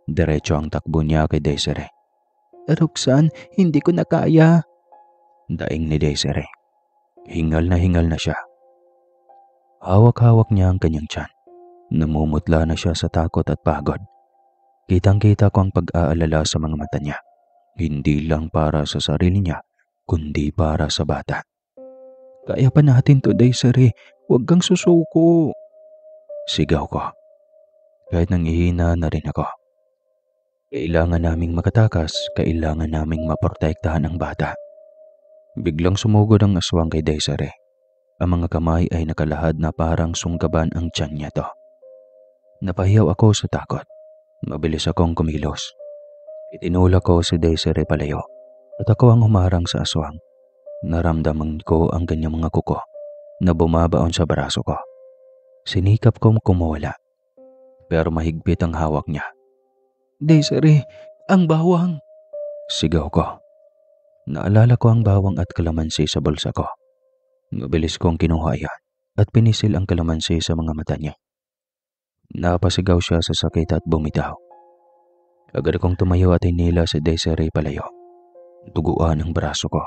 Diretso ang takbo niya kay Desiree. Roxanne, hindi ko na kaya. Daing ni Desiree. Hingal na siya. Hawak-hawak niya ang kanyang tiyan. Namumutla na siya sa takot at pagod. Kitang-kita ko ang pag-aalala sa mga mata niya. Hindi lang para sa sarili niya, kundi para sa bata. Kaya pa natin to, Desiree. Huwag kang susuko. Sigaw ko. Kahit nangihina na rin ako. Kailangan naming makatakas, kailangan naming maprotektahan ang bata. Biglang sumugod ang aswang kay Desiree. Ang mga kamay ay nakalahad na parang sunggaban ang tiyan niya to. Napahiyaw ako sa takot. Mabilis akong kumilos. Itinulak ko si Desiree palayo at ako ang humarang sa aswang. Naramdaman ko ang kanyang mga kuko na bumabaon sa braso ko. Sinikap kong kumawala, pero mahigpit ang hawak niya. Desiree, ang bawang! Sigaw ko. Naalala ko ang bawang at kalamansi sa bulsa ko. Mabilis kong kinuha yan at pinisil ang kalamansi sa mga mata niya. Napasigaw siya sa sakit at bumitaw. Agad akong tumayo at hinila si Desiree palayo. Duguan ang braso ko,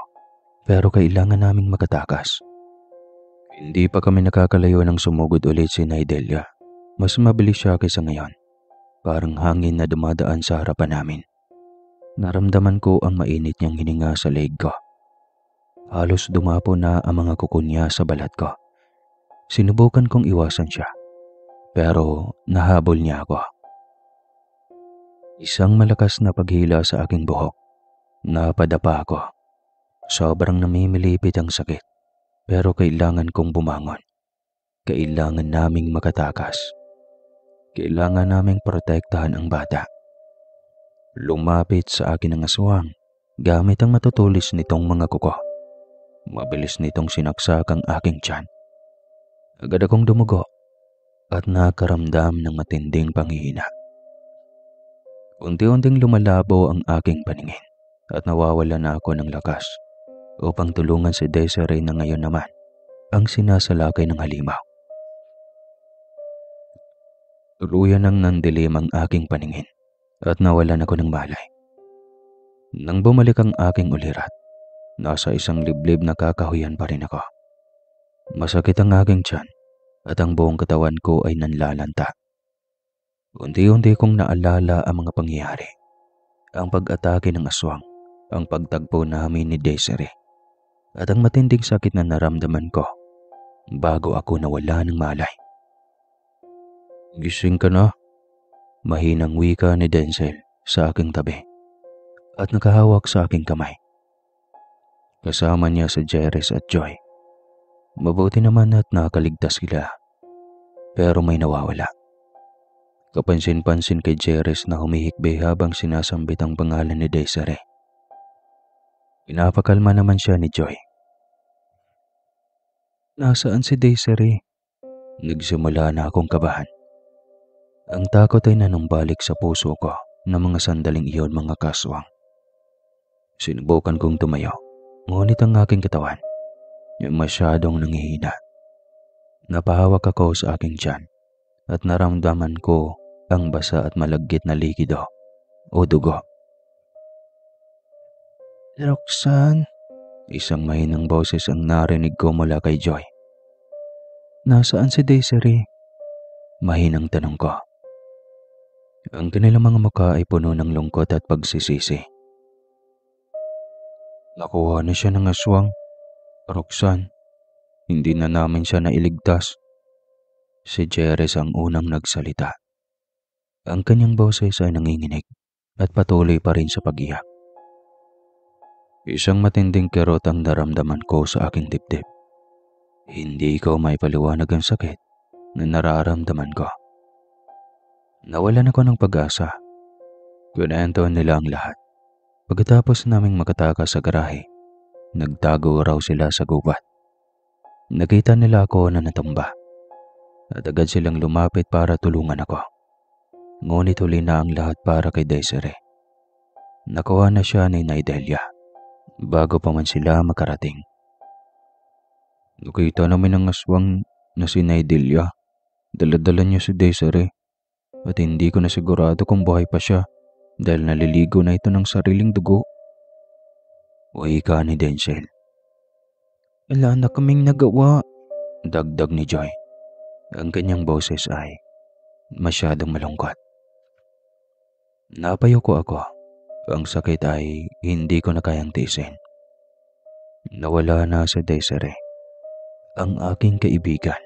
pero kailangan naming makatakas. Hindi pa kami nakakalayo nang sumugod ulit si Naidelia. Mas mabilis siya kaysa ngayon. Parang hangin na dumadaan sa harapan namin. Naramdaman ko ang mainit niyang hininga sa leeg ko. Halos dumapo na ang mga kuko niya sa balat ko. Sinubukan kong iwasan siya, pero nahabol niya ako. Isang malakas na paghila sa aking buhok. Napadapa ako. Sobrang namimilipit ang sakit, pero kailangan kong bumangon. Kailangan naming makatakas. Kailangan naming protektahan ang bata. Lumapit sa akin ang aswang gamit ang matutulis nitong mga kuko. Mabilis nitong sinaksak ang aking tiyan. Agad akong dumugo at nakaramdam ng matinding panghihina. Unti-unting lumalabo ang aking paningin at nawawala na ako ng lakas upang tulungan si Desiree na ngayon naman ang sinasalakay ng halimaw. Tuluyan nang nandilim ang aking paningin at nawalan ako ng malay. Nang bumalik ang aking ulirat, nasa isang liblib na kakahuyan pa rin ako. Masakit ang aking tiyan at ang buong katawan ko ay nanlalanta. Unti-unti kong naalala ang mga pangyayari. Ang pag-atake ng aswang, ang pagtagpo namin ni Desiree, at ang matinding sakit na naramdaman ko bago ako nawala ng malay. "Gising ka na?" Mahinang wika ni Denzel sa aking tabi at nakahawak sa aking kamay. Kasama niya si Jerez at Joy. Mabuti naman at nakaligtas sila, pero may nawawala. Kapansin-pansin kay Jerez na humihikbi habang sinasambit ang pangalan ni Desiree. Pinapakalma naman siya ni Joy. "Nasaan si Desiree?" Nagsimula na akong kabahan. Ang takot ay nanumbalik sa puso ko ng mga sandaling iyon, mga kaswang. Sinubukan kong tumayo, ngunit ang aking katawan ay masyadong nanghihina. Napahawak ako sa aking tiyan at naramdaman ko ang basa at malagkit na likido o dugo. "Roxanne," isang mahinang boses ang narinig ko mula kay Joy. "Nasaan si Desiree?" Mahinang tanong ko. Ang kanilang mga mukha ay puno ng lungkot at pagsisisi. "Nakuha na siya ng aswang, Roxanne. Hindi na namin siya nailigtas." Si Jerez ang unang nagsalita. Ang kanyang boses ay nanginginig at patuloy pa rin sa pag-iyak. Isang matinding kirot ang naramdaman ko sa aking dibdib. Hindi ko maipaliwanag ang sakit na nararamdaman ko. Nawalan ako ng pag-asa. Kwento nila ang lahat. Pagkatapos naming makatakas sa garahe, nagtago raw sila sa gubat. Nakita nila ako na natumba at agad silang lumapit para tulungan ako. Ngunit huli na ang lahat para kay Desiree. Nakuha na siya ni Naidelia bago pa man sila makarating. "Nakita namin ang aswang na si Naidelia. Dala-dala niya si Desiree at hindi ko na sigurado kung buhay pa siya dahil naliligo na ito ng sariling dugo." Wika ni Denzel. "Wala na kaming nagawa," dagdag ni Joy. Ang kanyang boses ay masyadong malungkot. Napayuko ako. Ang sakit ay hindi ko na kayang tiisin. Nawala na si Desiree, ang aking kaibigan.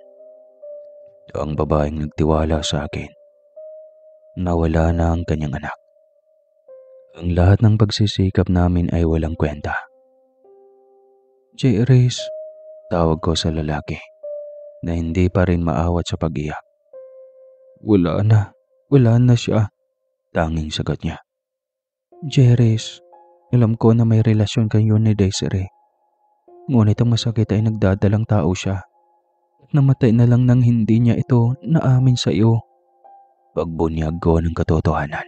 Ang babaeng nagtiwala sa akin. Nawala na ang kanyang anak. Ang lahat ng pagsisikap namin ay walang kwenta. "Jerez," tawag ko sa lalaki na hindi pa rin maawat sa pag-iyak. Wala na siya," tanging sagot niya. "Jerez, alam ko na may relasyon kayo ni Desiree. Ngunit ang masakit ay nagdadalang tao siya. Namatay na lang nang hindi niya ito naamin sa iyo." Pagbunyag ko ng katotohanan.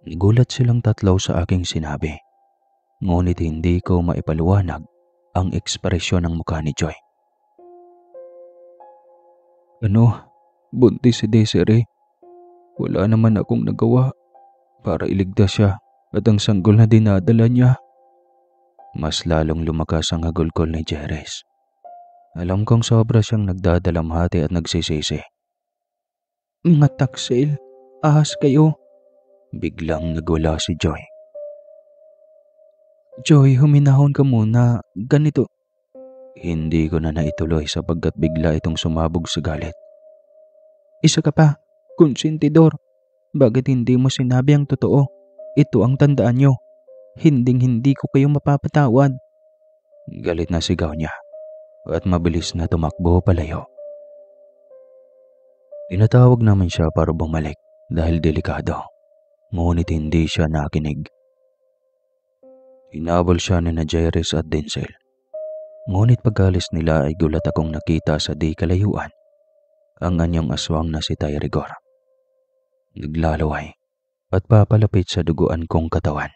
Nagulat silang tatlo sa aking sinabi. Ngunit hindi ko maipaliwanag ang ekspresyon ng mukha ni Joy. "Ano? Buntis si Desiree. Wala naman akong nagawa para iligtas siya at ang sanggol na dinadala niya." Mas lalong lumakas ang hagulkol ni Jerez. Alam kong sobra siyang nagdadalamhati at nagsisisi. "Mga taksil, ahas kayo." Biglang nagwala si Joy Joy, huminahon ka muna. Ganito. Hindi ko na naituloy sapagkat bigla itong sumabog sa galit. Isa ka pa, konsentidor. Bakit hindi mo sinabi ang totoo? Ito ang tandaan nyo. Hinding-hindi ko kayo mapapatawad. Galit na sigaw niya at mabilis na tumakbo palayo. Tinatawag naman siya para bumalik dahil delikado. Ngunit hindi siya nakinig. Hinabol siya ni na Jairus at Denzel. Ngunit pagkalis nila ay gulat akong nakita sa di kalayuan ang anyong aswang na si Tay Rigor. Naglalaway at papalapit sa duguan kong katawan.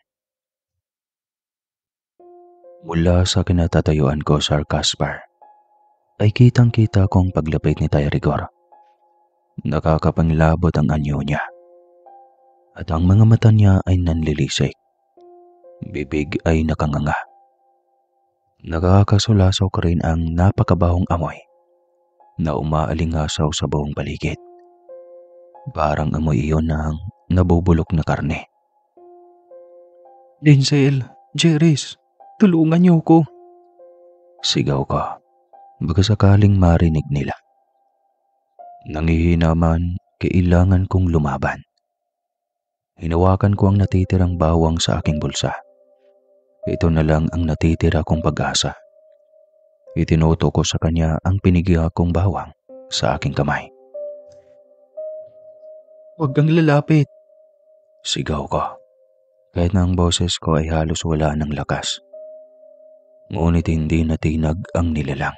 Mula sa kinatatayuan ko, Sir Caspar, ay kitang-kita kong paglapit ni Tay Rigor. Nakakapanglabot ang anyo niya at ang mga mata niya ay nanlilisik. Bibig ay nakanganga. Nakakasulasaw ka rin ang napakabahong amoy na umaalingasaw sa buong paligid. Parang amoy iyon ng nabubulok na karne. Denzel, Jairus, tulungan niyo ko. Sigaw ko, baka sakaling marinig nila. Nangihina man, kailangan kong lumaban. Hinawakan ko ang natitirang bawang sa aking bulsa. Ito na lang ang natitira kong pag-asa. Itinuto ko sa kanya ang pinigya kong bawang sa aking kamay. Huwag kang lalapit, sigaw ko, kahit na ang boses ko ay halos wala ng lakas. Ngunit hindi natinag ang nilalang.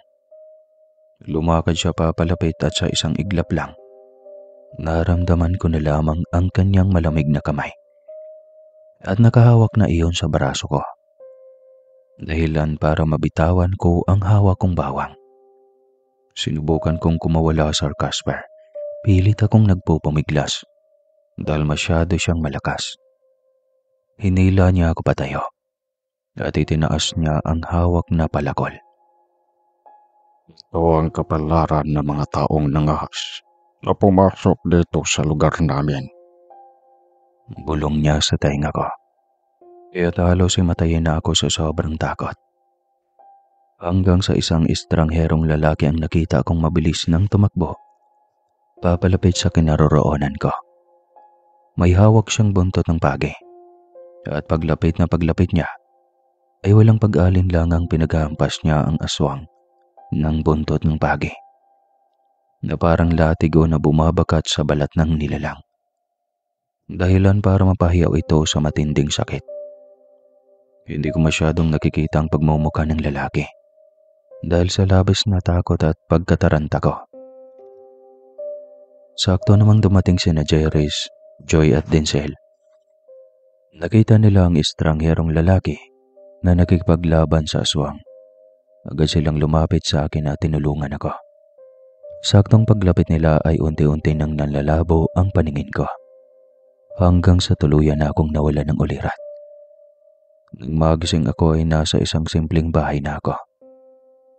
Lumakad siya papalapit at sa isang iglap lang, naramdaman ko na lamang ang kanyang malamig na kamay at nakahawak na iyon sa braso ko. Dahilan para mabitawan ko ang hawak kong bawang. Sinubukan kong kumawala, Sir Caspar. Pilit akong nagpupumiglas dahil masyado siyang malakas. Hinila niya ako patayo at itinaas niya ang hawak na palakol. Ito ang kapalaran ng mga taong nangahas na pumasok dito sa lugar namin. Bulong niya sa tainga ko. Kaya halos himatayin na ako sa sobrang takot. Hanggang sa isang estrangherong lalaki ang nakita kong mabilis nang tumakbo papalapit sa kinaroroonan ko. May hawak siyang buntot ng pagi at paglapit niya ay walang pag-alinlangang pinaghampas niya ang aswang ng buntot ng pagi na parang latigo na bumabakat sa balat ng nilalang. Dahilan para mapahiyaw ito sa matinding sakit. Hindi ko masyadong nakikita ang pagmumukha ng lalaki dahil sa labis na takot at pagkataranta ko. Sakto namang dumating sina Jairus, Joy at Denzel. Nakita nila ang estrangherong lalaki na nakikipaglaban sa aswang. Agad silang lumapit sa akin at tinulungan ako. Saktong paglapit nila ay unti-unti nang nanlalabo ang paningin ko. Hanggang sa tuluyan na akong nawala ng ulirat. Nang magising ako ay nasa isang simpleng bahay na ako.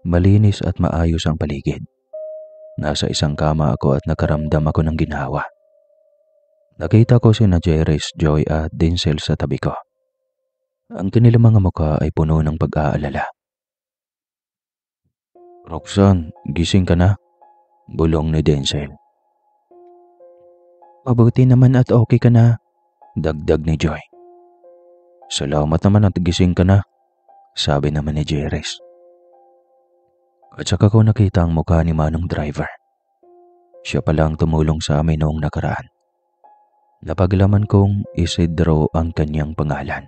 Malinis at maayos ang paligid. Nasa isang kama ako at nakaramdam ako ng ginhawa. Nakita ko sina Jairus, Joy at Denzel sa tabi ko. Ang kanilang mga mukha ay puno ng pag-aalala. Roxanne, gising ka na? Bulong ni Denzel. Mabuti naman at okay ka na, dagdag ni Joy. Salamat naman at gising ka na, sabi naman ni Jairus. At saka ko nakita ang mukha ni Manong Driver. Siya pala ang tumulong sa amin noong nakaraan. Napaglaman kong Isidro ang kanyang pangalan.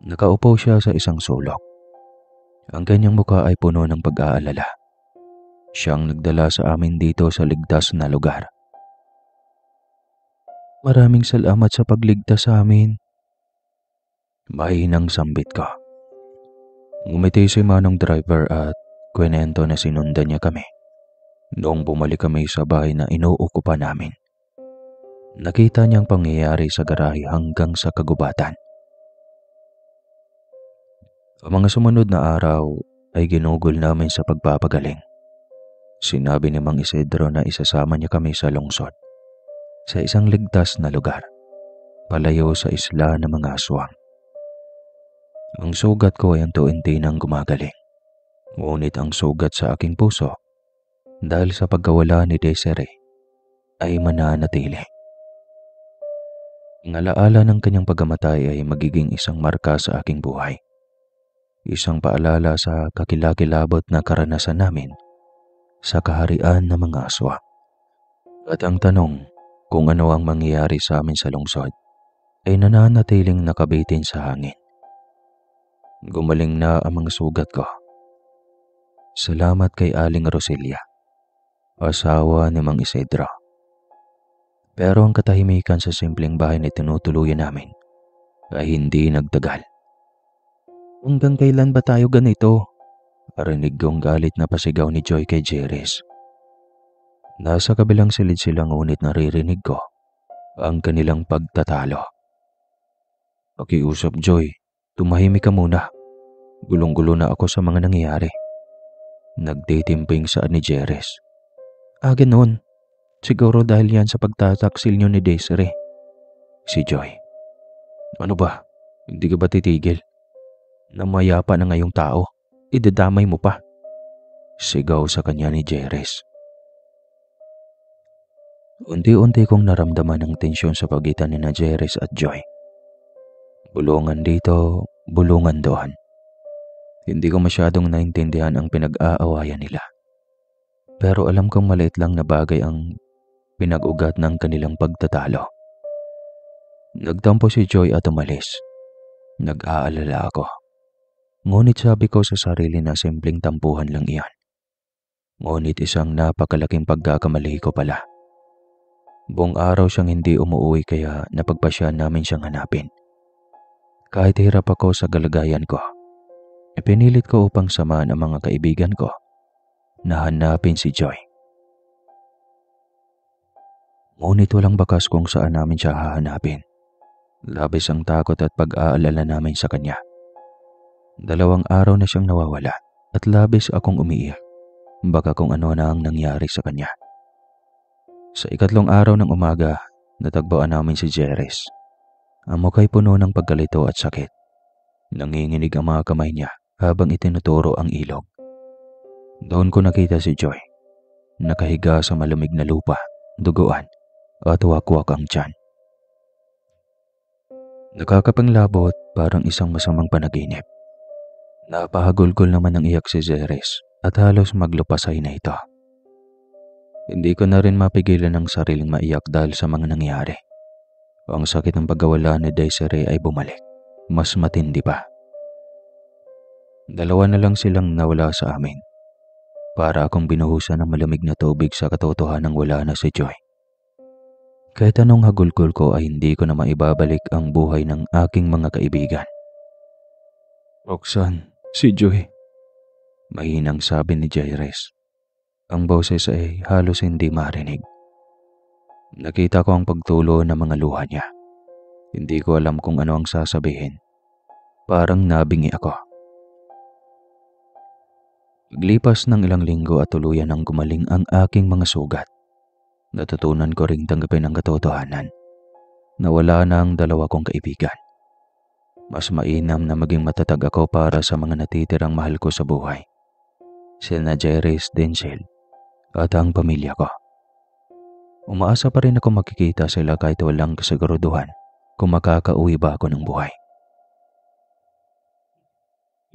Nakaupo siya sa isang sulok. Ang kanyang mukha ay puno ng pag-aalala. Siyang nagdala sa amin dito sa ligtas na lugar. Maraming salamat sa pagligtas sa amin. Mahinang sambit ko. Ngumiti si Manong Driver at kwento na sinundan niya kami. Noong bumalik kami sa bahay na inuukupan namin, nakita niyang pangyayari sa garahe hanggang sa kagubatan. Ang mga sumunod na araw ay ginugol namin sa pagpapagaling. Sinabi ni Mang Isidro na isasama niya kami sa lungsod, sa isang ligtas na lugar, palayo sa isla ng mga aswang. Ang sugat ko ay unti-unti nang gumagaling. Ngunit ang sugat sa aking puso dahil sa pagkawala ni Desiree ay mananatili. Ang alaala ng kanyang pagkamatay ay magiging isang marka sa aking buhay. Isang paalala sa kakilakilabot na karanasan namin sa kaharian ng mga aswa. At ang tanong kung ano ang mangyayari sa amin sa lungsod ay nananatiling nakabitin sa hangin. Gumaling na ang mga sugat ko. Salamat kay Aling Roselia, asawa ni Mang Isidro. Pero ang katahimikan sa simpleng bahay na tinutuluyan namin ay hindi nagtagal. Hanggang kailan ba tayo ganito? Parinig kong galit na pasigaw ni Joy kay Jerez. Nasa kabilang silid sila ngunit naririnig ko ang kanilang pagtatalo. Pakiusap, Joy. Tumahimik ka muna. Gulong-gulo na ako sa mga nangyayari. Nagtitimping saan ni Jerez. Ganoon. Siguro dahil yan sa pagtataksil niyo ni Desiree. Si Joy. Ano ba? Hindi ka ba titigil? Namayapa na ngayong tao. Idadamay mo pa. Sigaw sa kanya ni Jerez. Unti-unti kong naramdaman ang tensyon sa pagitan ni na Jerez at Joy. Bulungan dito, bulungan doon. Hindi ko masyadong naintindihan ang pinag-aawayan nila. Pero alam kong maliit lang na bagay ang pinag-ugat ng kanilang pagtatalo. Nagtampo si Joy at umalis. Nag-aalala ako. Ngunit sabi ko sa sarili na simpleng tampuhan lang iyan. Ngunit isang napakalaking pagkakamali ko pala. Buong araw siyang hindi umuwi kaya napagpasya namin siyang hanapin. Kahit hirap ako sa galagayan ko, ipinilit ko upang samahan ang mga kaibigan ko na hanapin si Joy. Ngunit walang bakas kung saan namin siya hahanapin. Labis ang takot at pag-aalala namin sa kanya. 2 araw na siyang nawawala at labis akong umiiyak. Baka kung ano na ang nangyari sa kanya. Sa 3 araw ng umaga, natagpuan namin si Jerez. Ang mukha'y puno ng pagkalito at sakit. Nanginginig ang mga kamay niya habang itinuturo ang ilog. Doon ko nakita si Joy. Nakahiga sa malamig na lupa, duguan at wakwak ang tiyan. Nakakapanglabot parang isang masamang panaginip. Napahagulgol naman ng iyak si Jerez at halos maglupasay na ito. Hindi ko na rin mapigilan ang sariling maiyak dahil sa mga nangyari. Ang sakit ng pagkawala ni Desiree ay bumalik. Mas matindi pa. 2 na lang silang nawala sa amin. Para akong binuhusan ng malamig na tubig sa katotohanang wala na si Joy. Kahit anong hagulgol ko ay hindi ko na maibabalik ang buhay ng aking mga kaibigan. Roxanne, si Joy. Mahinang sabi ni Jerez. Ang boses ay halos hindi marinig. Nakita ko ang pagtulo ng mga luha niya. Hindi ko alam kung ano ang sasabihin. Parang nabingi ako. Paglipas ng ilang linggo at tuluyan ng gumaling ang aking mga sugat, natutunan ko ring tanggapin ang katotohanan na wala na ang 2 kong kaibigan. Mas mainam na maging matatag ako para sa mga natitirang mahal ko sa buhay. Sina Jerez, Denzel at ang pamilya ko. Umaasa pa rin ako makikita sila kahit walang kasiguruduhan kung makakauwi ba ako ng buhay.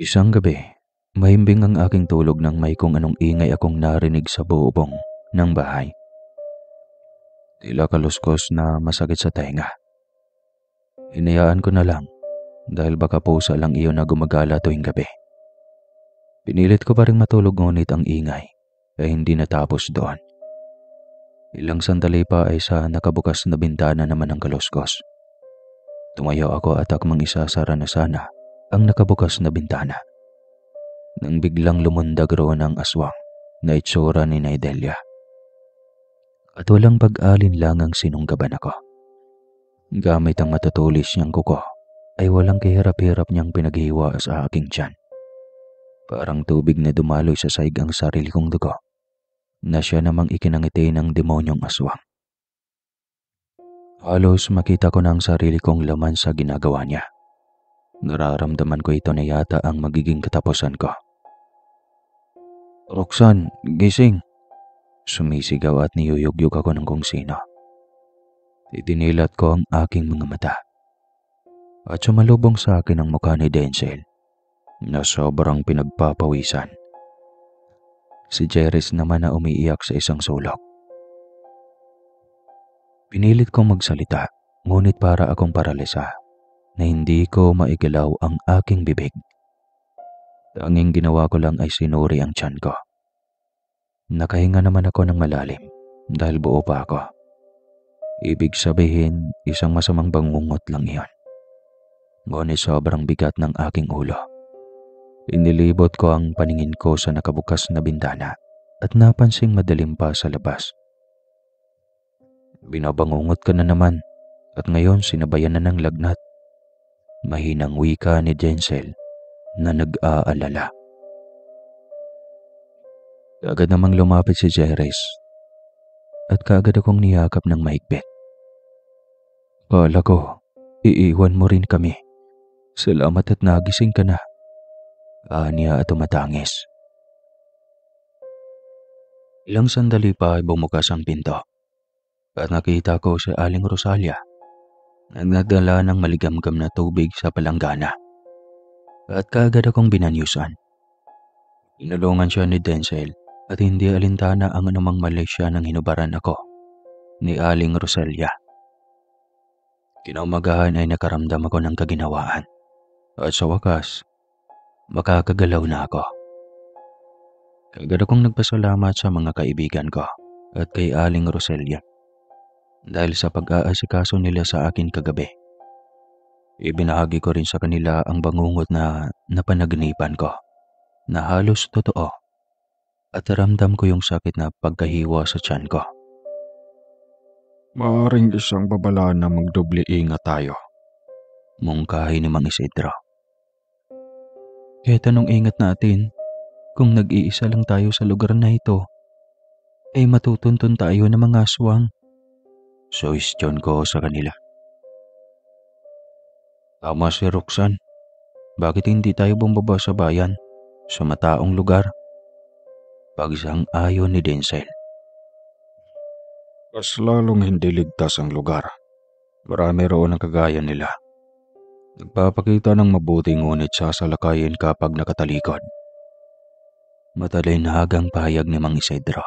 Isang gabi, mahimbing ang aking tulog nang may kung anong ingay akong narinig sa bubong ng bahay. Tila kaluskos na masakit sa tenga. Hinayaan ko na lang dahil baka pusa lang iyon na gumagala tuwing gabi. Pinilit ko pa rin matulog ngunit ang ingay ay hindi natapos doon. Ilang sandali pa ay sa nakabukas na bintana naman ang kaluskos. Tumayo ako at akmang isasara na sana ang nakabukas na bintana. Nang biglang lumundag roon ang aswang na itsura ni Naidelia. At walang pag-alinlangang sinunggaban ako. Gamit ang matutulis niyang kuko ay walang kahirap-hirap niyang pinaghiwa sa aking tiyan. Parang tubig na dumaloy sa saig ang sarili kong dugo na siya namang ikinangiti ng demonyong aswang. Halos makita ko na ang sarili kong laman sa ginagawa niya. Nararamdaman ko ito na yata ang magiging katapusan ko. Roxanne, gising! Sumisigaw at niyuyugyug ako ng kung sino. Itinilat ko ang aking mga mata. At sumalubong sa akin ang mukha ni Denzel na sobrang pinagpapawisan. Si Jeris naman na umiiyak sa isang sulok. Pinilit kong magsalita, ngunit para akong paralisa na hindi ko maigalaw ang aking bibig. Tanging ginawa ko lang ay sinuri ang tiyan ko. Nakahinga naman ako ng malalim dahil buo pa ako. Ibig sabihin, isang masamang bangungot lang iyon. Ngunit sobrang bigat ng aking ulo. Inilibot ko ang paningin ko sa nakabukas na bintana at napansing madilim pa sa labas. Binabangungot ka na naman at ngayon sinabayan na ng lagnat. Mahinang wika ni Denzel na nag-aalala. Kaagad namang lumapit si Jeris at kaagad akong niyakap ng mahigpit. Kala ko, iiwan mo rin kami. Salamat at nagising ka na. Aniya at tumatangis. Ilang sandali pa ay bumukas ang pinto at nakita ko si Aling Rosalia nagdadala ng maligamgam na tubig sa palanggana at kaagad akong binanyusan. Inulungan siya ni Denzel at hindi alintana ang anumang mali siya nang hinubaran ako ni Aling Rosalia. Kinaumagahan ay nakaramdam ako ng kaginawaan at sa wakas, makakagalaw na ako. Kaagad akong nagpasalamat sa mga kaibigan ko at kay Aling Rosalia dahil sa pag-aasikaso nila sa akin kagabi. Ibinahagi ko rin sa kanila ang bangungot na napanaginipan ko na halos totoo at ramdam ko yung sakit na pagkahiwa sa tiyan ko. Maaring isang babala na magdoble ingat tayo. Mungkahi ni Mang Isidro. Kahit anong ingat natin, kung nag-iisa lang tayo sa lugar na ito, ay matutuntun tayo ng mga aswang. Suwestyon ko sa kanila. Tama si Roxanne. Bakit hindi tayo bumaba sa bayan, sa mataong lugar? Pagsang-ayon ni Denzel. Mas lalong hindi ligtas ang lugar. Marami roon ang kagaya nila. Nagpapakita ng mabuti ngunit sasalakayin kapag nakatalikod. Matalinhagang pahayag ni Mang Isidro.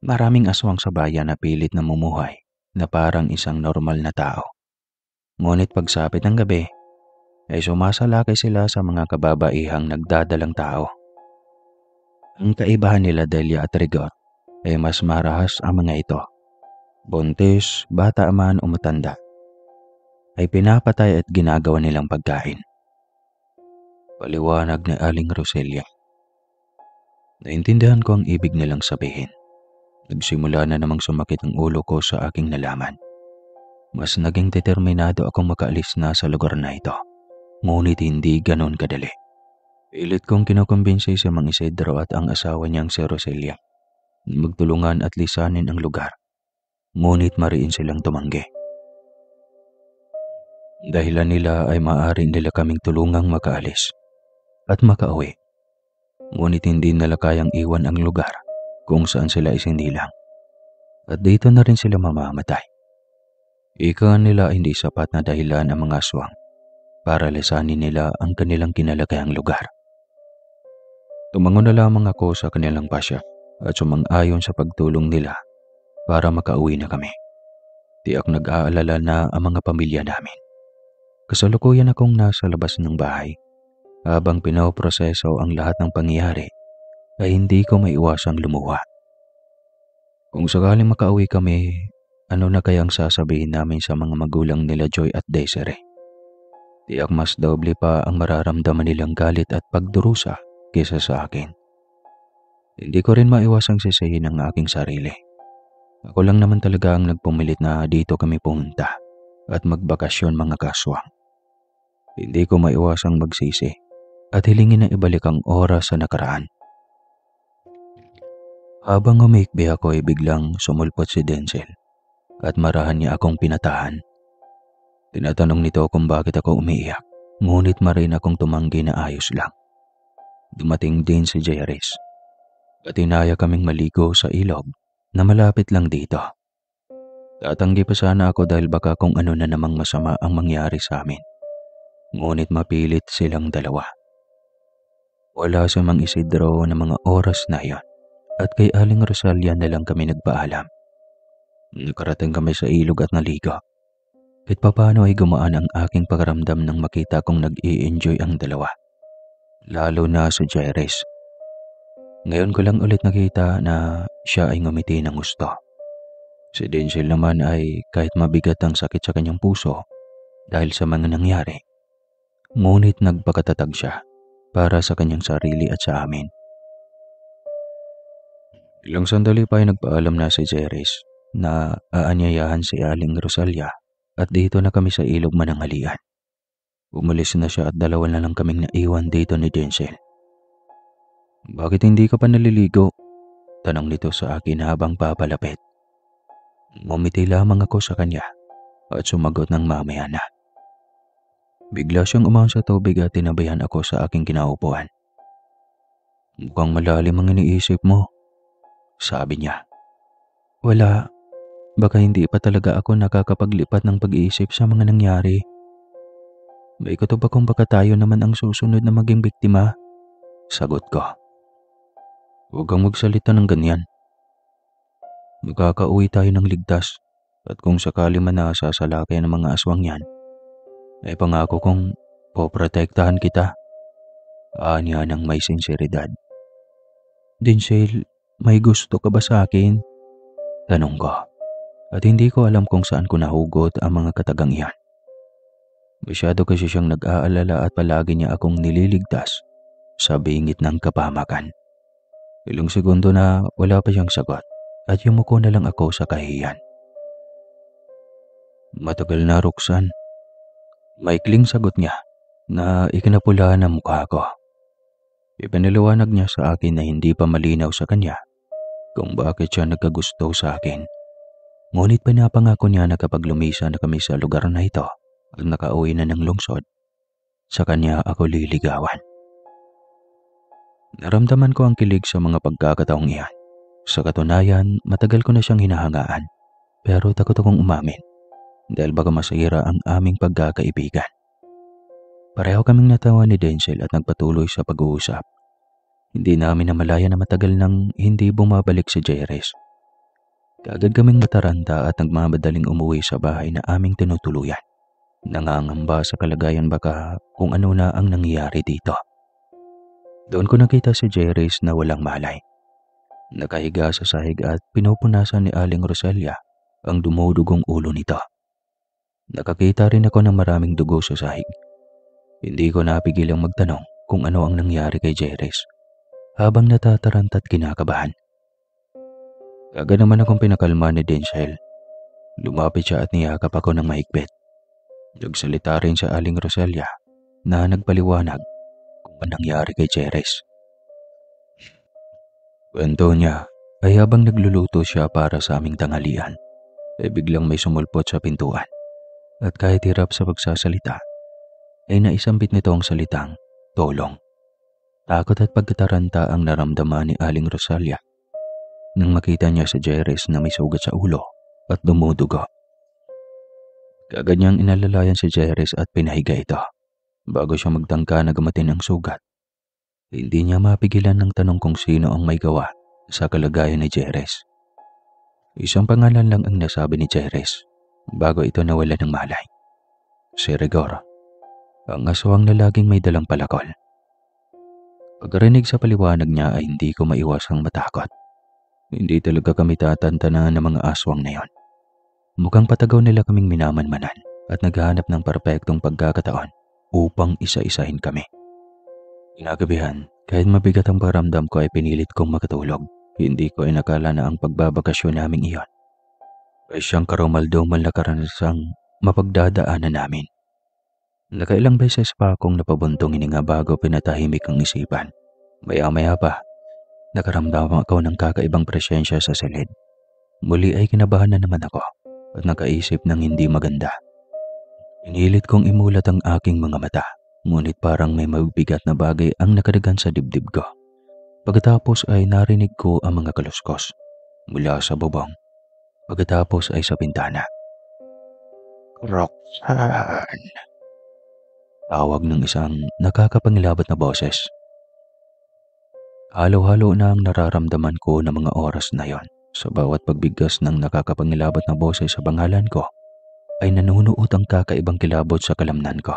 Maraming aswang sa bayan na pilit na mumuhay na parang isang normal na tao. Ngunit pagsapit ng gabi, ay sumasalakay sila sa mga kababaihang nagdadalang tao. Ang kaibahan nila Delia at Rigor ay mas marahas ang mga ito. Buntis, bata man o matanda, ay pinapatay at ginagawa nilang pagkain. Paliwanag ni Aling Rosalia. Naintindihan ko ang ibig nilang sabihin. Nagsimula na namang sumakit ang ulo ko sa aking nalaman. Mas naging determinado akong makaalis na sa lugar na ito. Ngunit hindi ganon kadali. Pilit kong kinukumbinsi si Mang Isidro at ang asawa niyang si Rosalia na magtulungan at lisanin ang lugar. Ngunit mariin silang tumanggi. Dahilan nila ay maaari nila kaming tulungang makaalis at makauwi. Ngunit hindi nila kayang iwan ang lugar kung saan sila isinilang. At dito na rin sila mamamatay. Ika nila hindi sapat na dahilan ang mga aswang para lisanin nila ang kanilang kinalagayang lugar. Tumango na lamang ako sa kanilang pasya at sumang-ayon sa pagtulong nila para makauwi na kami. Tiyak nag-aalala na ang mga pamilya namin. Kasalukuyan akong nasa labas ng bahay. Habang pinoproseso ang lahat ng pangyayari, ay hindi ko maiwasang lumuha. Kung sakaling makauwi kami, ano na kayang sasabihin namin sa mga magulang nila Joy at Desiree? Tiyak mas doble pa ang mararamdaman nilang galit at pagdurusa kaysa sa akin. Hindi ko rin maiwasang sisihin ang aking sarili. Ako lang naman talaga ang nagpumilit na dito kami pumunta at magbakasyon mga kaswang. Hindi ko maiwasang magsisi at hilingin na ibalik ang oras sa nakaraan. Habang humikbi ako ay biglang sumulpot si Denzel at marahan niya akong pinatahan. Tinatanong nito kung bakit ako umiiyak, ngunit marin akong tumanggi na ayos lang. Dumating din si Jairis at inaya kaming maligo sa ilog na malapit lang dito. Tatanggi pa sana ako dahil baka kung ano na namang masama ang mangyari sa amin. Ngunit mapilit silang dalawa. Wala sa Mang Isidro na mga oras na iyon at kay Aling Rosalia na lang kami nagpaalam. Nakarating kami sa ilog at naligo. Kahit papaano ay gumaan ang aking pakiramdam nang makita kong nag-i-enjoy ang dalawa. Lalo na si Jairis. Ngayon ko lang ulit nakita na siya ay ngumiti ng gusto. Si Denzel naman ay kahit mabigat ang sakit sa kanyang puso dahil sa mga nangyari, ngunit nagpakatatag siya para sa kanyang sarili at sa amin. Ilang sandali pa ay nagpaalam na si Jairis na aanyayahan si Aling Rosalia at dito na kami sa ilog mananghalian. Umalis na siya at dalawa na lang kaming naiwan dito ni Denzel. Bakit hindi ka pa naliligo? Tanong nito sa akin habang papalapit. Ngumiti lamang ako sa kanya at sumagot ng mamaya na. Bigla siyang umahon sa tubig at tinabayan ako sa aking kinaupuan. Mukhang malalim ang iniisip mo, sabi niya. Wala, baka hindi pa talaga ako nakakapaglipat ng pag-iisip sa mga nangyari. May kutob akong baka tayo naman ang susunod na maging biktima, sagot ko. Huwag kang magsalita ng ganyan. Makakauwi tayo ng ligtas at kung sakali man na sasalakay ng mga aswang yan, ay pangako kong poprotektahan kita. Anya ng may sinseridad. Denzel, may gusto ka ba sa akin? Tanong ko. At hindi ko alam kung saan ko nahugot ang mga katagang iyan. Masyado kasi siyang nag-aalala at palagi niya akong nililigtas sa bingit ng kapamakan. Ilang segundo na wala pa siyang sagot at yumuko na lang ako sa kahiyan. Matagal na, Roxanne. Maikling sagot niya na ikinapula ng mukha ko. Ipinaliwanag niya sa akin na hindi pa malinaw sa kanya kung bakit siya nagkagusto sa akin. Ngunit pinapangako niya na kapag lumisa na kami sa lugar na ito at nakauwi na ng lungsod, sa kanya ako liligawan. Naramdaman ko ang kilig sa mga pagkakataong iyan. Sa katunayan, matagal ko na siyang hinahangaan, pero takot akong umamin dahil baka masira ang aming pagkakaibigan. Pareho kaming natawa ni Denzel at nagpatuloy sa pag-uusap. Hindi namin namalayan na matagal nang hindi bumabalik si Jairis. Kaagad kaming mataranta at nagmamadaling umuwi sa bahay na aming tinutuluyan. Nangangamba sa kalagayan baka kung ano na ang nangyayari dito. Doon ko nakita si Jairis na walang malay. Nakahiga sa sahig at pinupunasan ni Aling Rosalia ang dumudugong ulo nito. Nakakita rin ako ng maraming dugo sa sahig. Hindi ko napigilang magtanong kung ano ang nangyari kay Jairis habang natataranta at kinakabahan. Agad naman akong pinakalma ni Denzel. Lumapit siya at niyakap ako ng mahigpit. Nagsalita rin sa Aling Rosalia na nagpaliwanag kung anong nangyari kay Jairis. Kwento niya ay habang nagluluto siya para sa aming tanghalian, ay biglang may sumulpot sa pintuan. At kahit hirap sa pagsasalita, ay naisambit nito ang salitang tulong. Takot at pagkataranta ang naramdaman ni Aling Rosalia nang makita niya si Jairis na may sugat sa ulo at dumudugo. Kaagad niyang inalalayan si Jairis at pinahiga ito. Bago siya magtangka na gamatin ang sugat, hindi niya mapigilan ng tanong kung sino ang may gawa sa kalagayan ni Jairis. Isang pangalan lang ang nasabi ni Jairis bago ito nawala ng malay. Si Rigor, ang aswang na laging may dalang palakol. Pagkarinig sa paliwanag niya ay hindi ko maiwasang matakot. Hindi talaga kami tatantanan ng mga aswang na yon. Mukhang patagaw nila kaming minamanmanan at naghahanap ng perpektong pagkakataon upang isa-isahin kami. Kinagabihan, kahit mabigat ang paramdam ko ay pinilit kong makatulog. Hindi ko inakala na ang pagbabakasyon naming iyon ay siyang karumaldumal na karanasang mapagdadaanan namin. Nakailang beses pa akong napabuntong hininga bago pinatahimik ang isipan. Maya-maya pa, nakaramdam ako ng kakaibang presensya sa silid. Muli ay kinabahan na naman ako at nakaisip ng hindi maganda. Pinilit kong imulat ang aking mga mata, ngunit parang may mabibigat na bagay ang nakadagan sa dibdib ko. Pagkatapos ay narinig ko ang mga kaluskos mula sa bubong. Pagkatapos ay sa bintana. Roxanne! Tawag ng isang nakakapangilabot na boses. Halo-halo na ang nararamdaman ko ng mga oras na yon. Sa bawat pagbigkas ng nakakapangilabot na boses sa pangalan ko, ay nanunuot ang kakaibang kilabot sa kalamnan ko.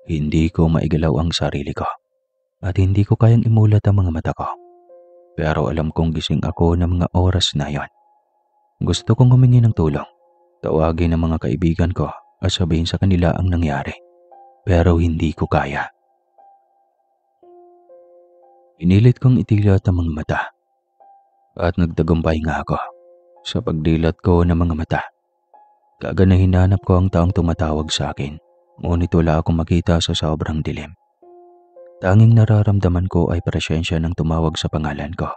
Hindi ko maigalaw ang sarili ko, at hindi ko kayang imulat ang mga mata ko. Pero alam kong gising ako ng mga oras na yon. Gusto kong humingi ng tulong, tawagin ang mga kaibigan ko at sabihin sa kanila ang nangyari. Pero hindi ko kaya. Inilit kong itilat ang mga mata at nagtagumpay nga ako sa pagdilat ko ng mga mata. Kaagad na hinanap ko ang taong tumatawag sa akin, ngunit wala akong makita sa sobrang dilim. Tanging nararamdaman ko ay presensya ng tumawag sa pangalan ko.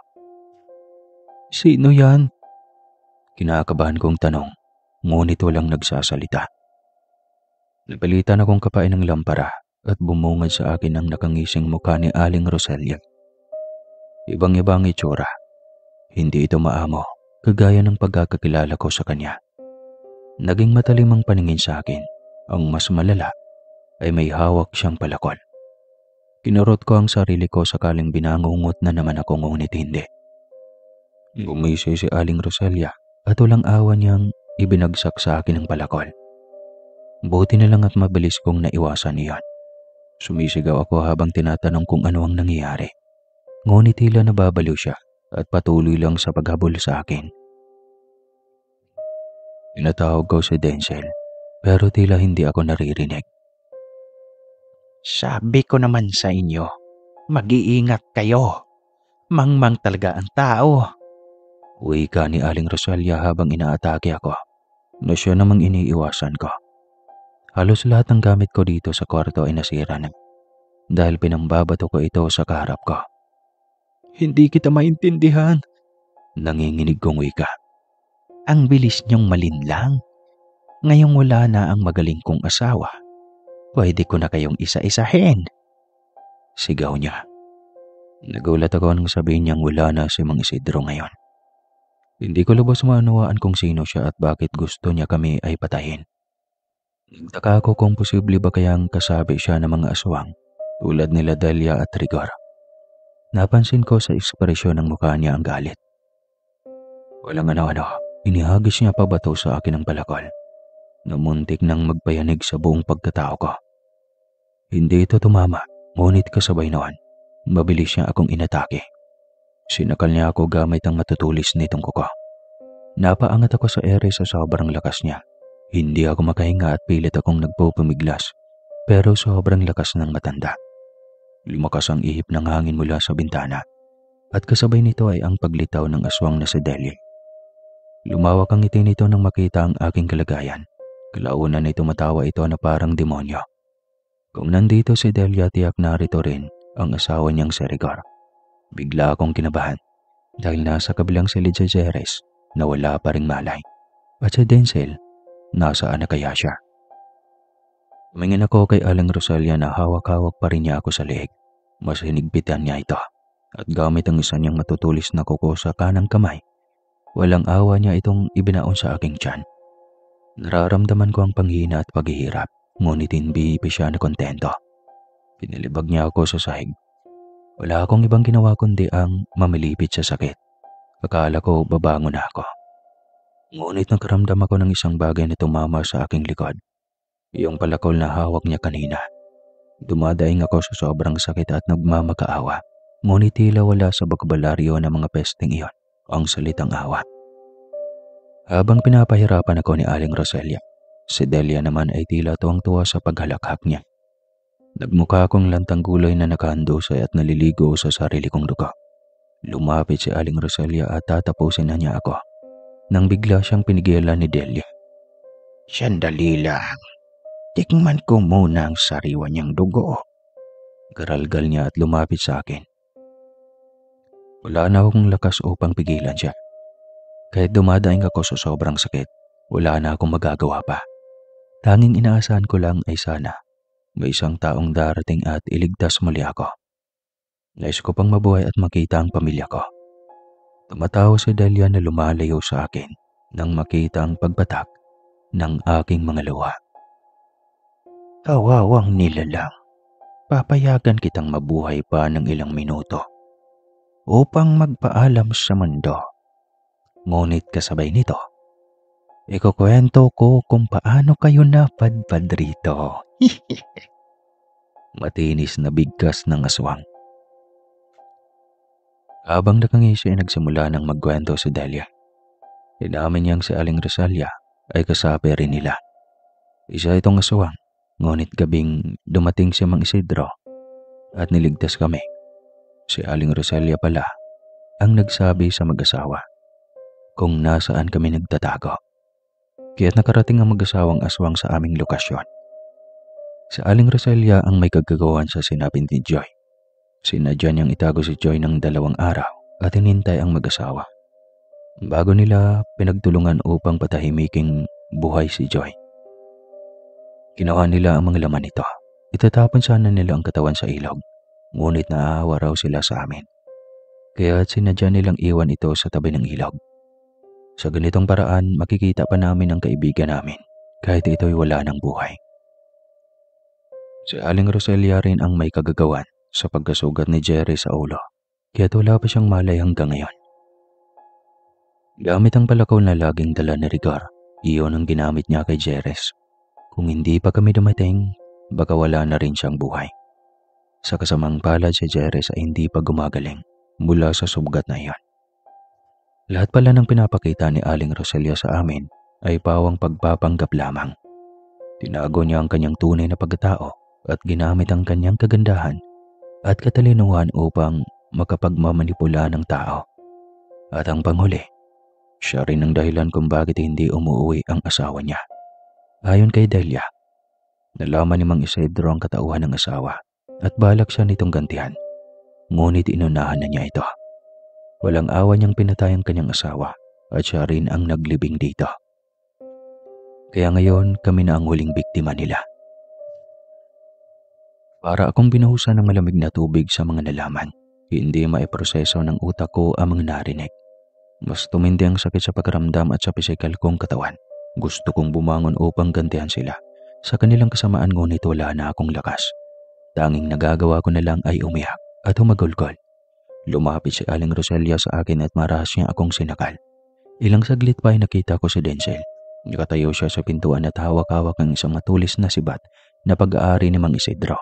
Sino yan? Kinakabahan kong tanong, ngunit walang nagsasalita. Napilitan akong kapain ng lampara at bumungad sa akin ang nakangising mukha ni Aling Roselia. Ibang-ibang itsura. Hindi ito maamo, kagaya ng pagkakakilala ko sa kanya. Naging matalim ang paningin sa akin. Ang mas malala ay may hawak siyang palakol. Kinurot ko ang sarili ko sakaling binangungot na naman ako, ngunit hindi. Gumisi si Aling Roselia at walang awa niyang ibinagsak sa akin ang palakol. Buti na lang at mabilis kong naiwasan iyon. Sumisigaw ako habang tinatanong kung ano ang nangyayari. Ngunit tila nababaliw siya at patuloy lang sa paghabol sa akin. Tinatawag ko si Denzel, pero tila hindi ako naririnig. Sabi ko naman sa inyo, mag-iingat kayo. Mangmang talaga ang tao. Wika ni Aling Rosalia habang inaatake ako, na siya namang iniiwasan ko. Halos lahat ng gamit ko dito sa kwarto ay nasira na dahil pinambabato ko ito sa kaharap ko. Hindi kita maintindihan. Nanginginig kong wika. Ang bilis niyong malinlang. Ngayong wala na ang magaling kong asawa, pwede ko na kayong isa-isahin. Sigaw niya. Nagulat ako nang sabihin niyang wala na si Mang Isidro ngayon. Hindi ko lubos maunawaan kung sino siya at bakit gusto niya kami ay patayin. Nagtaka ako kung posible ba kayang kasabi siya ng mga aswang tulad nila Delia at Rigor. Napansin ko sa ekspresyon ng mukha niya ang galit. Walang ano-ano, inihagis niya pabato sa akin ang palakol na muntik nang magpayanig sa buong pagkatao ko. Hindi ito tumama, ngunit kasabay noon, mabilis niya akong inatake. Sinakal niya ako gamit ang matutulis nitong kuko. Napaangat ako sa ere sa sobrang lakas niya. Hindi ako makahinga at pilit akong nagpupumiglas, pero sobrang lakas ng matanda. Lumakas ang ihip ng hangin mula sa bintana at kasabay nito ay ang paglitaw ng aswang na si Delia. Lumawak ang ngiti nito nang makita ang aking kalagayan. Kalaunan ay tumatawa ito na parang demonyo. Kung nandito si Delia, tiyak narito rin ang asawa niyang si Rigor. Bigla akong kinabahan dahil nasa kabilang silid si Jerez na wala pa ring malay. At si Denzel, nasaan na kaya siya? Tumingin ako kay Aling Rosalia na hawak-hawak pa rin niya ako sa leeg. Mas hinigpitan niya ito at gamit ang isa niyang matutulis na kuko sa kanang kamay, walang awa niya itong ibinaon sa aking tiyan. Nararamdaman ko ang panghina at paghihirap, ngunit hindi siya na kontento. Pinalibag niya ako sa sahig. Wala akong ibang ginawa kundi ang mamilipit sa sakit. Akala ko babangon na ako. Ngunit nagkaramdam ako ng isang bagay na tumama sa aking likod. Yung palakol na hawak niya kanina. Dumadaing ako sa sobrang sakit at nagmamakaawa. Ngunit tila wala sa bokabularyo ng mga pesteng iyon ang salitang awa. Habang pinapahirapan ako ni Aling Roselia, si Delia naman ay tila tuwang-tuwa sa paghalakhak niya. Nagmukha akong lantang gulay na nakahandusay at naliligo sa sarili kong dugo. Lumapit si Aling Roselia at tatapusin na niya ako nang bigla siyang pinigilan ni Delia. Sandali lang. Tikman ko muna ang sariwa niyang dugo. Garalgal niya at lumapit sa akin. Wala na akong lakas upang pigilan siya. Kahit dumadaing ako sa sobrang sakit, wala na akong magagawa pa. Tanging inaasahan ko lang ay sana may isang taong darating at iligtas muli ako. Nais ko pang mabuhay at makita ang pamilya ko. Tumatawa si Delia na lumalayo sa akin nang makita ang pagbatak ng aking mga luha. Kawawang nilalang, papayagan kitang mabuhay pa ng ilang minuto upang magpaalam sa mundo. Ngunit kasabay nito, ikukwento ko kung paano kayo napadpad rito. Matinis na bigkas ng aswang. Habang nakangisi ay nagsimula ng magkwento si Delia. Inamin niyang si Aling Rosalia ay kasapi rin nila. Isa itong aswang, ngunit gabing dumating si Mang Isidro at niligtas kami. Si Aling Rosalia pala ang nagsabi sa mag-asawa kung nasaan kami nagtatago. Kaya't nakarating ang mag-asawang aswang sa aming lokasyon. Si Aling Rosalia ang may kagagawan sa sinabi ni Joy. Sinadya niyang itago si Joy ng 2 araw at hinintay ang mag-asawa. Bago nila pinagtulungan upang patahimiking buhay si Joy. Ginawa nila ang mga laman nito. Itatapon sana nila ang katawan sa ilog, ngunit naaawa raw sila sa amin. Kaya sinadya nilang iwan ito sa tabi ng ilog. Sa ganitong paraan, makikita pa namin ang kaibigan namin kahit ito'y wala ng buhay. Si Aling Rosalia rin ang may kagagawan sa pagkasugat ni Jerry sa ulo, kaya't wala pa siyang malay hanggang ngayon. Gamit ang palakaw na laging dala ni Rigor, iyon ang ginamit niya kay Jerez. Kung hindi pa kami dumating, baka wala na rin siyang buhay. Sa kasamang palad si Jerez ay hindi pa gumagaling mula sa sugat na iyon. Lahat pala ng pinapakita ni Aling Rosalia sa amin ay pawang pagpapanggap lamang. Tinago niya ang kanyang tunay na pagkatao at ginamit ang kanyang kagandahan at katalinuhan upang makapagmamanipula ng tao. At ang panghuli, siya rin ang dahilan kung bakit hindi umuwi ang asawa niya. Ayon kay Delia, nalaman ni Mang Isidro ang katauhan ng asawa at balak siya nitong gantihan. Ngunit inunahan na niya ito. Walang awa niyang pinatay ang kanyang asawa at siya rin ang naglibing dito. Kaya ngayon kami na ang huling biktima nila. Para akong binuhusan ng malamig na tubig sa mga nalaman, hindi maiproseso ng utak ko ang mga narinig. Mas tumindi ang sakit sa pakiramdam at sa pisikal kong katawan. Gusto kong bumangon upang gantihan sila. Sa kanilang kasamaan ngunit wala na akong lakas. Tanging nagagawa ko na lang ay umiyak at humagulgol. Lumapit si Aling Rosalia sa akin at marahas niya akong sinakal. Ilang saglit pa ay nakita ko si Denzel. Nakatayo siya sa pintuan at hawak-hawak ang isang matulis na sibat na pag-aari ni Mang Isidro.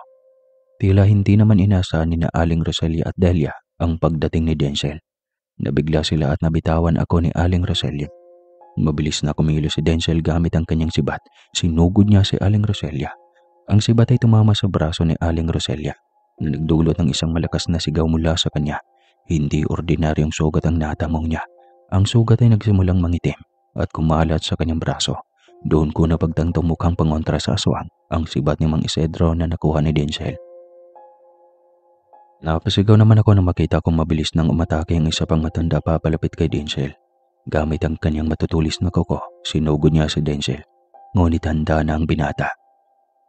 Tila hindi naman inasahan ni na Aling Rosalia at Delia ang pagdating ni Denzel. Nabigla sila at nabitawan ako ni Aling Rosalia. Mabilis na kumilos si Denzel gamit ang kanyang sibat. Sinugod niya si Aling Rosalia. Ang sibat ay tumama sa braso ni Aling Rosalia na nagdulot ng isang malakas na sigaw mula sa kanya. Hindi ordinaryong sugat ang natamong niya. Ang sugat ay nagsimulang mangitim at kumalat sa kanyang braso. Doon ko napagtantong mukhang pangontra sa aswang ang sibat ni Mang Isidro na nakuha ni Denzel. Napasigaw naman ako nang makita kong mabilis nang umatake ang isa pang matanda papalapit kay Denzel. Gamit ang kanyang matutulis na kuko, sinugod niya si Denzel. Ngunit handa na ang binata.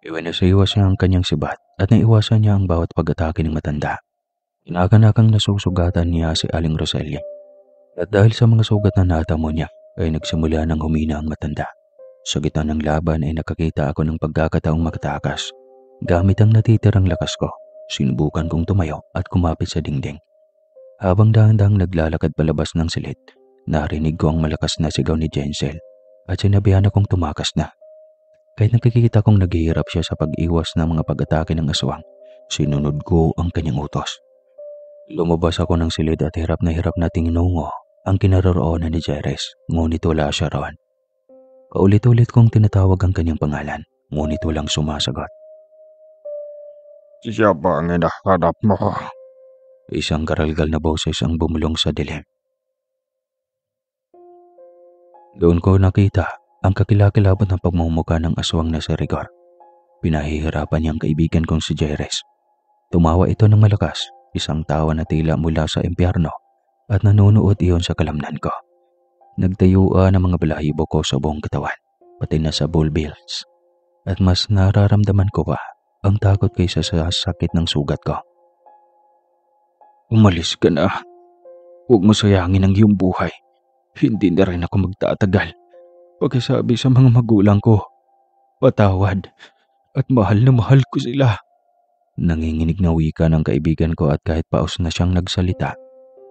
Iwas niya ang kanyang sibat at naiwasan niya ang bawat pag-atake ng matanda. Inakanakang nasusugatan niya si Aling Rosalia. At dahil sa mga sugat na natamo niya, ay nagsimula ng humina ang matanda. Sa gitna ng laban ay nakakita ako ng pagkakataong makatakas. Gamit ang natitirang lakas ko, sinubukan kong tumayo at kumapit sa dingding. Habang dahan-dahang naglalakad palabas ng silid, narinig ko ang malakas na sigaw ni Denzel at sinabihan akong tumakas na. Kahit nakikita kong naghihirap siya sa pag-iwas ng mga pag-atake ng aswang, sinunod ko ang kanyang utos. Lumabas ako ng silid at hirap na tinungo ang kinaroroonan ni Jerez, ngunit wala siya roon. Paulit-ulit kong tinatawag ang kanyang pangalan, ngunit walang sumasagot. Siya ba ang hinahanap mo? Isang karalgal na boses ang bumulong sa dilim. Doon ko nakita ang kakilakilabot ng pagmumukha ng aswang na si Rigor. Pinahihirapan niyang kaibigan kong si Jerez. Tumawa ito ng malakas, isang tawa na tila mula sa impyerno at nanunuot iyon sa kalamnan ko. Nagtayuan ang mga balahibo ko sa buong katawan, pati na sa bulbils. at mas nararamdaman ko pa ang takot kaysa sa sakit ng sugat ko. Umalis ka na. Huwag mo sayangin ang iyong buhay. Hindi na rin ako magtatagal. Pakisabi sa mga magulang ko. Patawad. At mahal na mahal ko sila. Nanginginig na wika ng kaibigan ko at kahit paus na siyang nagsalita,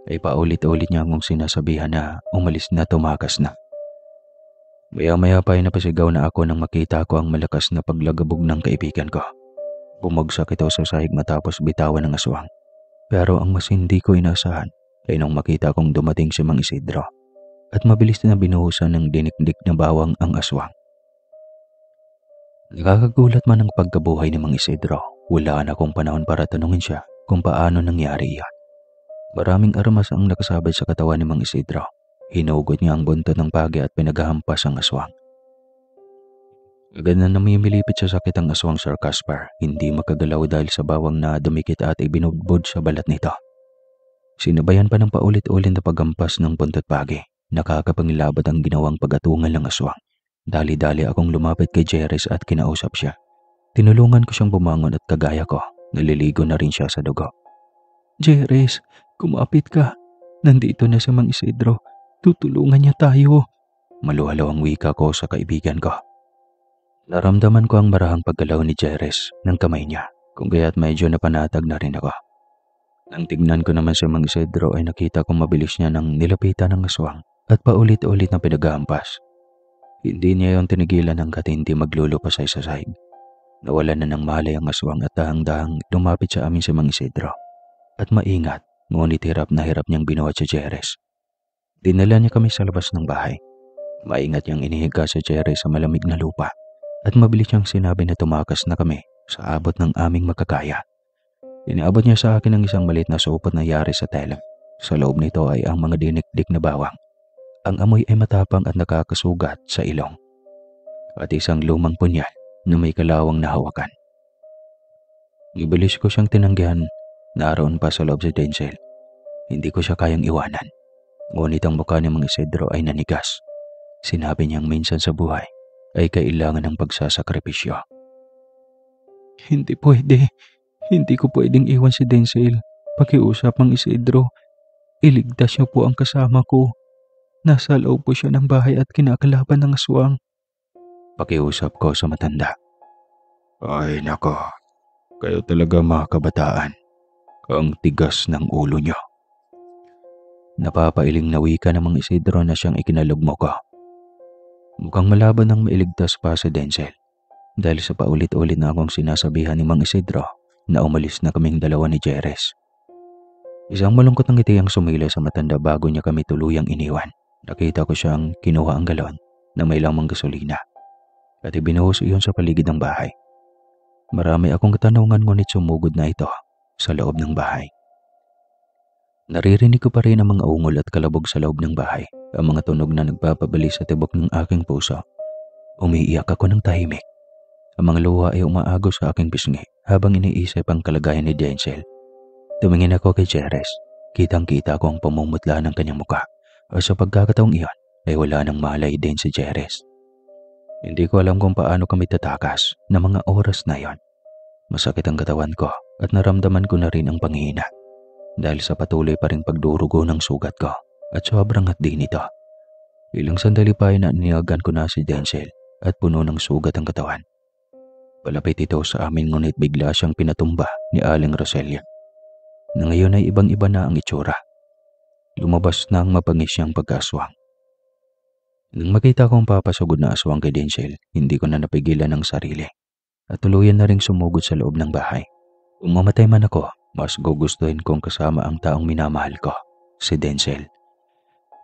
ay paulit-ulit niya akong sinasabihan na umalis na, tumakas na. Maya-maya pa ay napasigaw na ako nang makita ko ang malakas na paglagabog ng kaibigan ko. Bumagsak ito sa sahig matapos bitawan ng aswang. Pero ang mas hindi ko inaasahan ay nung makita kong dumating si Mang Isidro at mabilis na binuhusan ng dinikdik na bawang ang aswang. Nakakagulat man ang pagkabuhay ni Mang Isidro. Wala na akong panahon para tanungin siya kung paano nangyari iyon. Maraming armas ang nakasabay sa katawan ni Mang Isidro. Hinugot niya ang buntot ng pagi at pinaghahampas ang aswang. Agad na namimilipit sa sakit ang aswang, Sir Caspar. Hindi makagalaw dahil sa bawang na dumikit at ibinudbud sa balat nito. Sinabayan pa ng paulit-ulit na paghampas ng buntot pagi. Nakakapangilabot ang ginawang pagatungan ng aswang. Dali-dali akong lumapit kay Jerez at kinausap siya. Tinulungan ko siyang bumangon at kagaya ko, naliligo na rin siya sa dugo. Jerez, kumapit ka. Nandito na si Mang Isidro. Tutulungan niya tayo. Maluhalaw ang wika ko sa kaibigan ko. Naramdaman ko ang marahang paggalaw ni Jerez ng kamay niya, kung kaya't medyo napanatag na rin ako. Nang tignan ko naman si Mang Isidro ay nakita kong mabilis niya nang nilapitan ng aswang at paulit-ulit na pinaghahampas. Hindi niya yon tinigilan hanggat hindi maglulupas sa sahig. Nawalan na ng malay ang aswang at dahang-dahang lumapit sa amin si Mang Isidro. At maingat, ngunit hirap na hirap niyang binuhat si Jerez. Dinala niya kami sa labas ng bahay. Maingat niyang inihiga si Jerez sa malamig na lupa at mabilis niyang sinabi na tumakas na kami sa abot ng aming makakaya. Iniabot niya sa akin ang isang maliit na supot na yari sa tela. Sa loob nito ay ang mga dinikdik na bawang. Ang amoy ay matapang at nakakasugat sa ilong. At isang lumang punyal na may kalawang na hawakan. Ibilis ko siyang tinanggihan. Naroon pa sa loob si Denzel. Hindi ko siya kayang iwanan. Ngunit ang mukha ni Mang Isidro ay nanigas. Sinabi niyang minsan sa buhay ay kailangan ng pagsasakripisyo. Hindi pwede. Hindi ko pwedeng iwan si Denzel. Pakiusap, Mang Isidro. Iligtas niyo po ang kasama ko. Nasa loob po siya ng bahay at kinakalaban ng aswang. Pakiusap ko sa matanda. Ay nako, kayo talaga mga kabataan. Ang tigas ng ulo niyo. Napapailing na wika ng Mang Isidro na siyang ikinalugmo ko. Mukhang malaban ang mailigtas pa si Denzel dahil sa paulit-ulit na akong sinasabihan ni Mang Isidro na umalis na kaming dalawa ni Jerez. Isang malungkot ng ngiti ang sumila sa matanda bago niya kami tuluyang iniwan. Nakita ko siyang kinuha ang galon na may lamang gasolina at ibinuhos iyon sa paligid ng bahay. Marami akong katanungan ngunit sumugod na ito sa loob ng bahay. Naririnig ko pa rin ang mga ungol at kalabog sa loob ng bahay, ang mga tunog na nagpapabali sa tibok ng aking puso. Umiiyak ako ng tahimik. Ang mga luha ay umaagos sa aking pisngi habang iniisip ang kalagayan ni Denzel. Tumingin ako kay Jerez. Kitang-kita ko ang pamumutla ng kanyang muka. At sa pagkakataong iyon ay wala nang malay din si Jerez. Hindi ko alam kung paano kami tatakas ng mga oras na iyon. Masakit ang katawan ko at naramdaman ko na rin ang panghihina dahil sa patuloy pa ring pagdurugo ng sugat ko at sobrang hapdi nito. Ilang sandali pa ay naniyagan ko na si Denzel at puno ng sugat ang katawan. Palapit ito sa amin ngunit bigla siyang pinatumba ni Aling Roselia na ngayon ay ibang-iba na ang itsura. Lumabas na ang mapangis niyang pagkaswang. Nang makita kong papasugod na aswang kay Denzel, hindi ko na napigilan ang sarili at tuluyan na ring sumugod sa loob ng bahay. Kung mamatay man ako, mas gugustuhin kong kasama ang taong minamahal ko, si Denzel.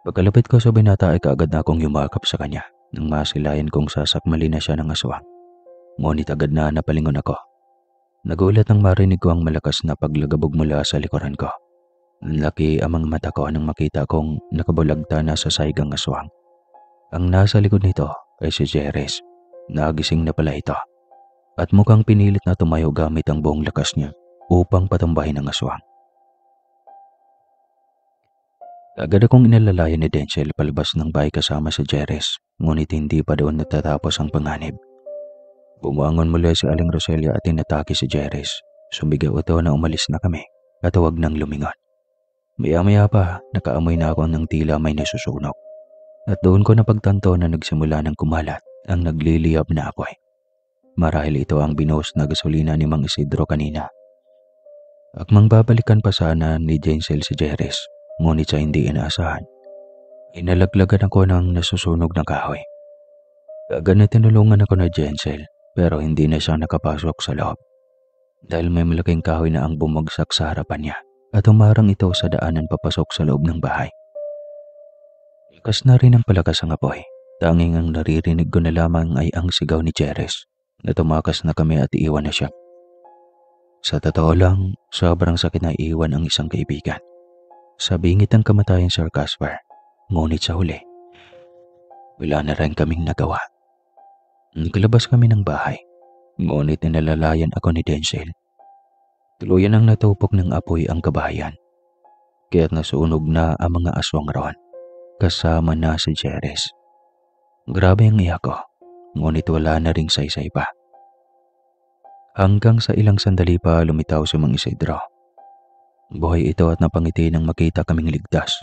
Pagkalapit ko sa binata ay kaagad na akong yumakap sa kanya nang masilayan kong sasakmali na siya ng aswang. Ngunit agad na napalingon ako. Nagulat nang marinig ko ang malakas na paglagabog mula sa likuran ko. Nanlaki ang mga mata ko nang makita kong nakabulagta na sa saigang aswang. Ang nasa likod nito ay si Jerez. Nagising na pala ito at mukhang pinilit na tumayo gamit ang buong lakas niya upang patambahin ang aswang. Agad akong inalalayan ni Denzel palabas ng bahay kasama si Jerez, ngunit hindi pa doon natatapos ang panganib. Bumangon mula si Aling Roselia at tinatake si Jeris. Sumigaw ito na umalis na kami at huwag nang lumingon. Maya-maya pa, nakaamoy na ako ng tila may nasusunog. At doon ko napagtanto na nagsimula ng kumalat ang nagliliyab na apoy. Marahil ito ang binuhos na gasolina ni Mang Isidro kanina. Akmang babalikan pa sana ni Jensel si Jeris, ngunit sa hindi inaasahan, inalaglagan ako ng nasusunog na kahoy. Agad na tinulungan ako na Jensel, pero hindi na siya nakapasok sa loob. Dahil may malaking kahoy na ang bumagsak sa harapan niya at humarang ito sa daanan papasok sa loob ng bahay. Lakas na rin ang palakas ang apoy. Tanging ang naririnig ko na lamang ay ang sigaw ni Jeris na tumakas na kami at iiwan na siya. Sa totoo lang, sobrang sakit na iiwan ang isang kaibigan. Sa bingit ng kamatayan, Sir Casper, ngunit sa huli, wala na rin kaming nagawa. Naglabas kami ng bahay, ngunit inalalayan ako ni Denzel. Tuluyan ang natupok ng apoy ang kabahayan, kaya't nasunog na ang mga aswang roon, kasama na si Jeris. Grabe ang iyak ko, ngunit wala na ring saysay pa. Hanggang sa ilang sandali pa lumitaw si Mang Isidro. Buhay ito at napangiti nang makita kaming ligtas.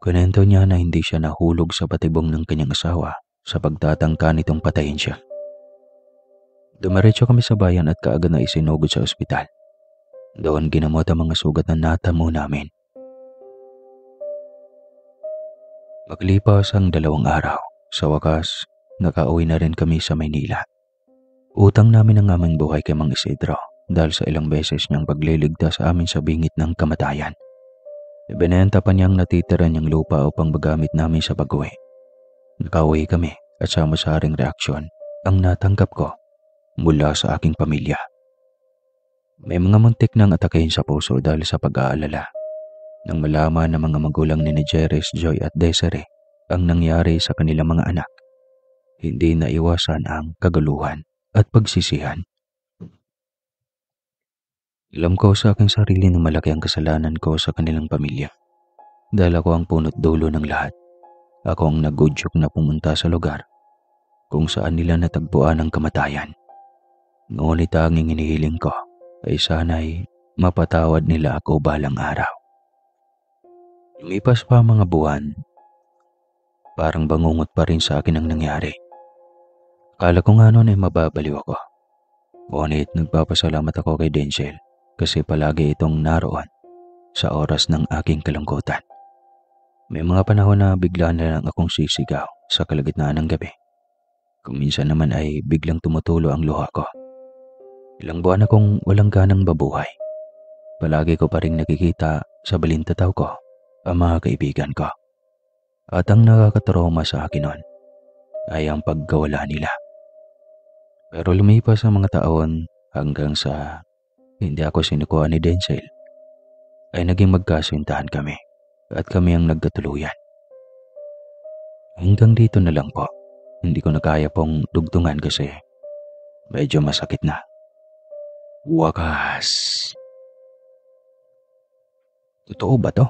Kunento niya na hindi siya nahulog sa patibong ng kanyang asawa sa pagtatangka nitong patayin siya. Dumiretso kami sa bayan at kaagad na isinugod sa ospital. Doon ginamot ang mga sugat na natamo namin. Makalipas ang 2 araw, sa wakas, nakauwi na rin kami sa Maynila. Utang namin ang aming buhay kay Mang Isidro dahil sa ilang beses niyang pagliligtas sa amin sa bingit ng kamatayan. Ibinenta pa niyang natitira niyang lupa upang magamit namin sa pag-uwi. Nakauwi kami at sa masaring reaksyon ang natanggap ko mula sa aking pamilya. May mga muntik nang atakehin sa puso dahil sa pag-aalala. Nang malaman ng mga magulang ni Jeris, Joy at Desiree ang nangyari sa kanilang mga anak, hindi na iwasan ang kaguluhan at pagsisihan. Alam ko sa aking sarili na malaki ang kasalanan ko sa kanilang pamilya dahil ako ang punot dulo ng lahat. Ako ang nagudyok na pumunta sa lugar kung saan nila natagpuan ang kamatayan. Ngunit tanging hinihiling ko ay sana'y mapatawad nila ako balang araw. Lumipas pa mga buwan, parang bangungot pa rin sa akin ang nangyari. Akala ko nga noon ay mababaliw ako. Ngunit nagpapasalamat ako kay Denzel kasi palagi itong naroon sa oras ng aking kalungkutan. May mga panahon na bigla na lang akong sisigaw sa kalagitnaan ng gabi. Kung minsan naman ay biglang tumutulo ang luha ko. Ilang buwan akong walang ganang babuhay. Palagi ko pa rin nakikita sa balintataw ko ang mga kaibigan ko. At ang nakakatrauma sa akin noon ay ang pagkawala nila. Pero lumipas ang mga taon hanggang sa hindi ako sinukuha ni Denzel, ay naging magkasintahan kami at kami ang nagkatuluyan. Hanggang dito na lang po. Hindi ko na kaya pong dugtungan kasi medyo masakit na. Wakas. Totoo ba to?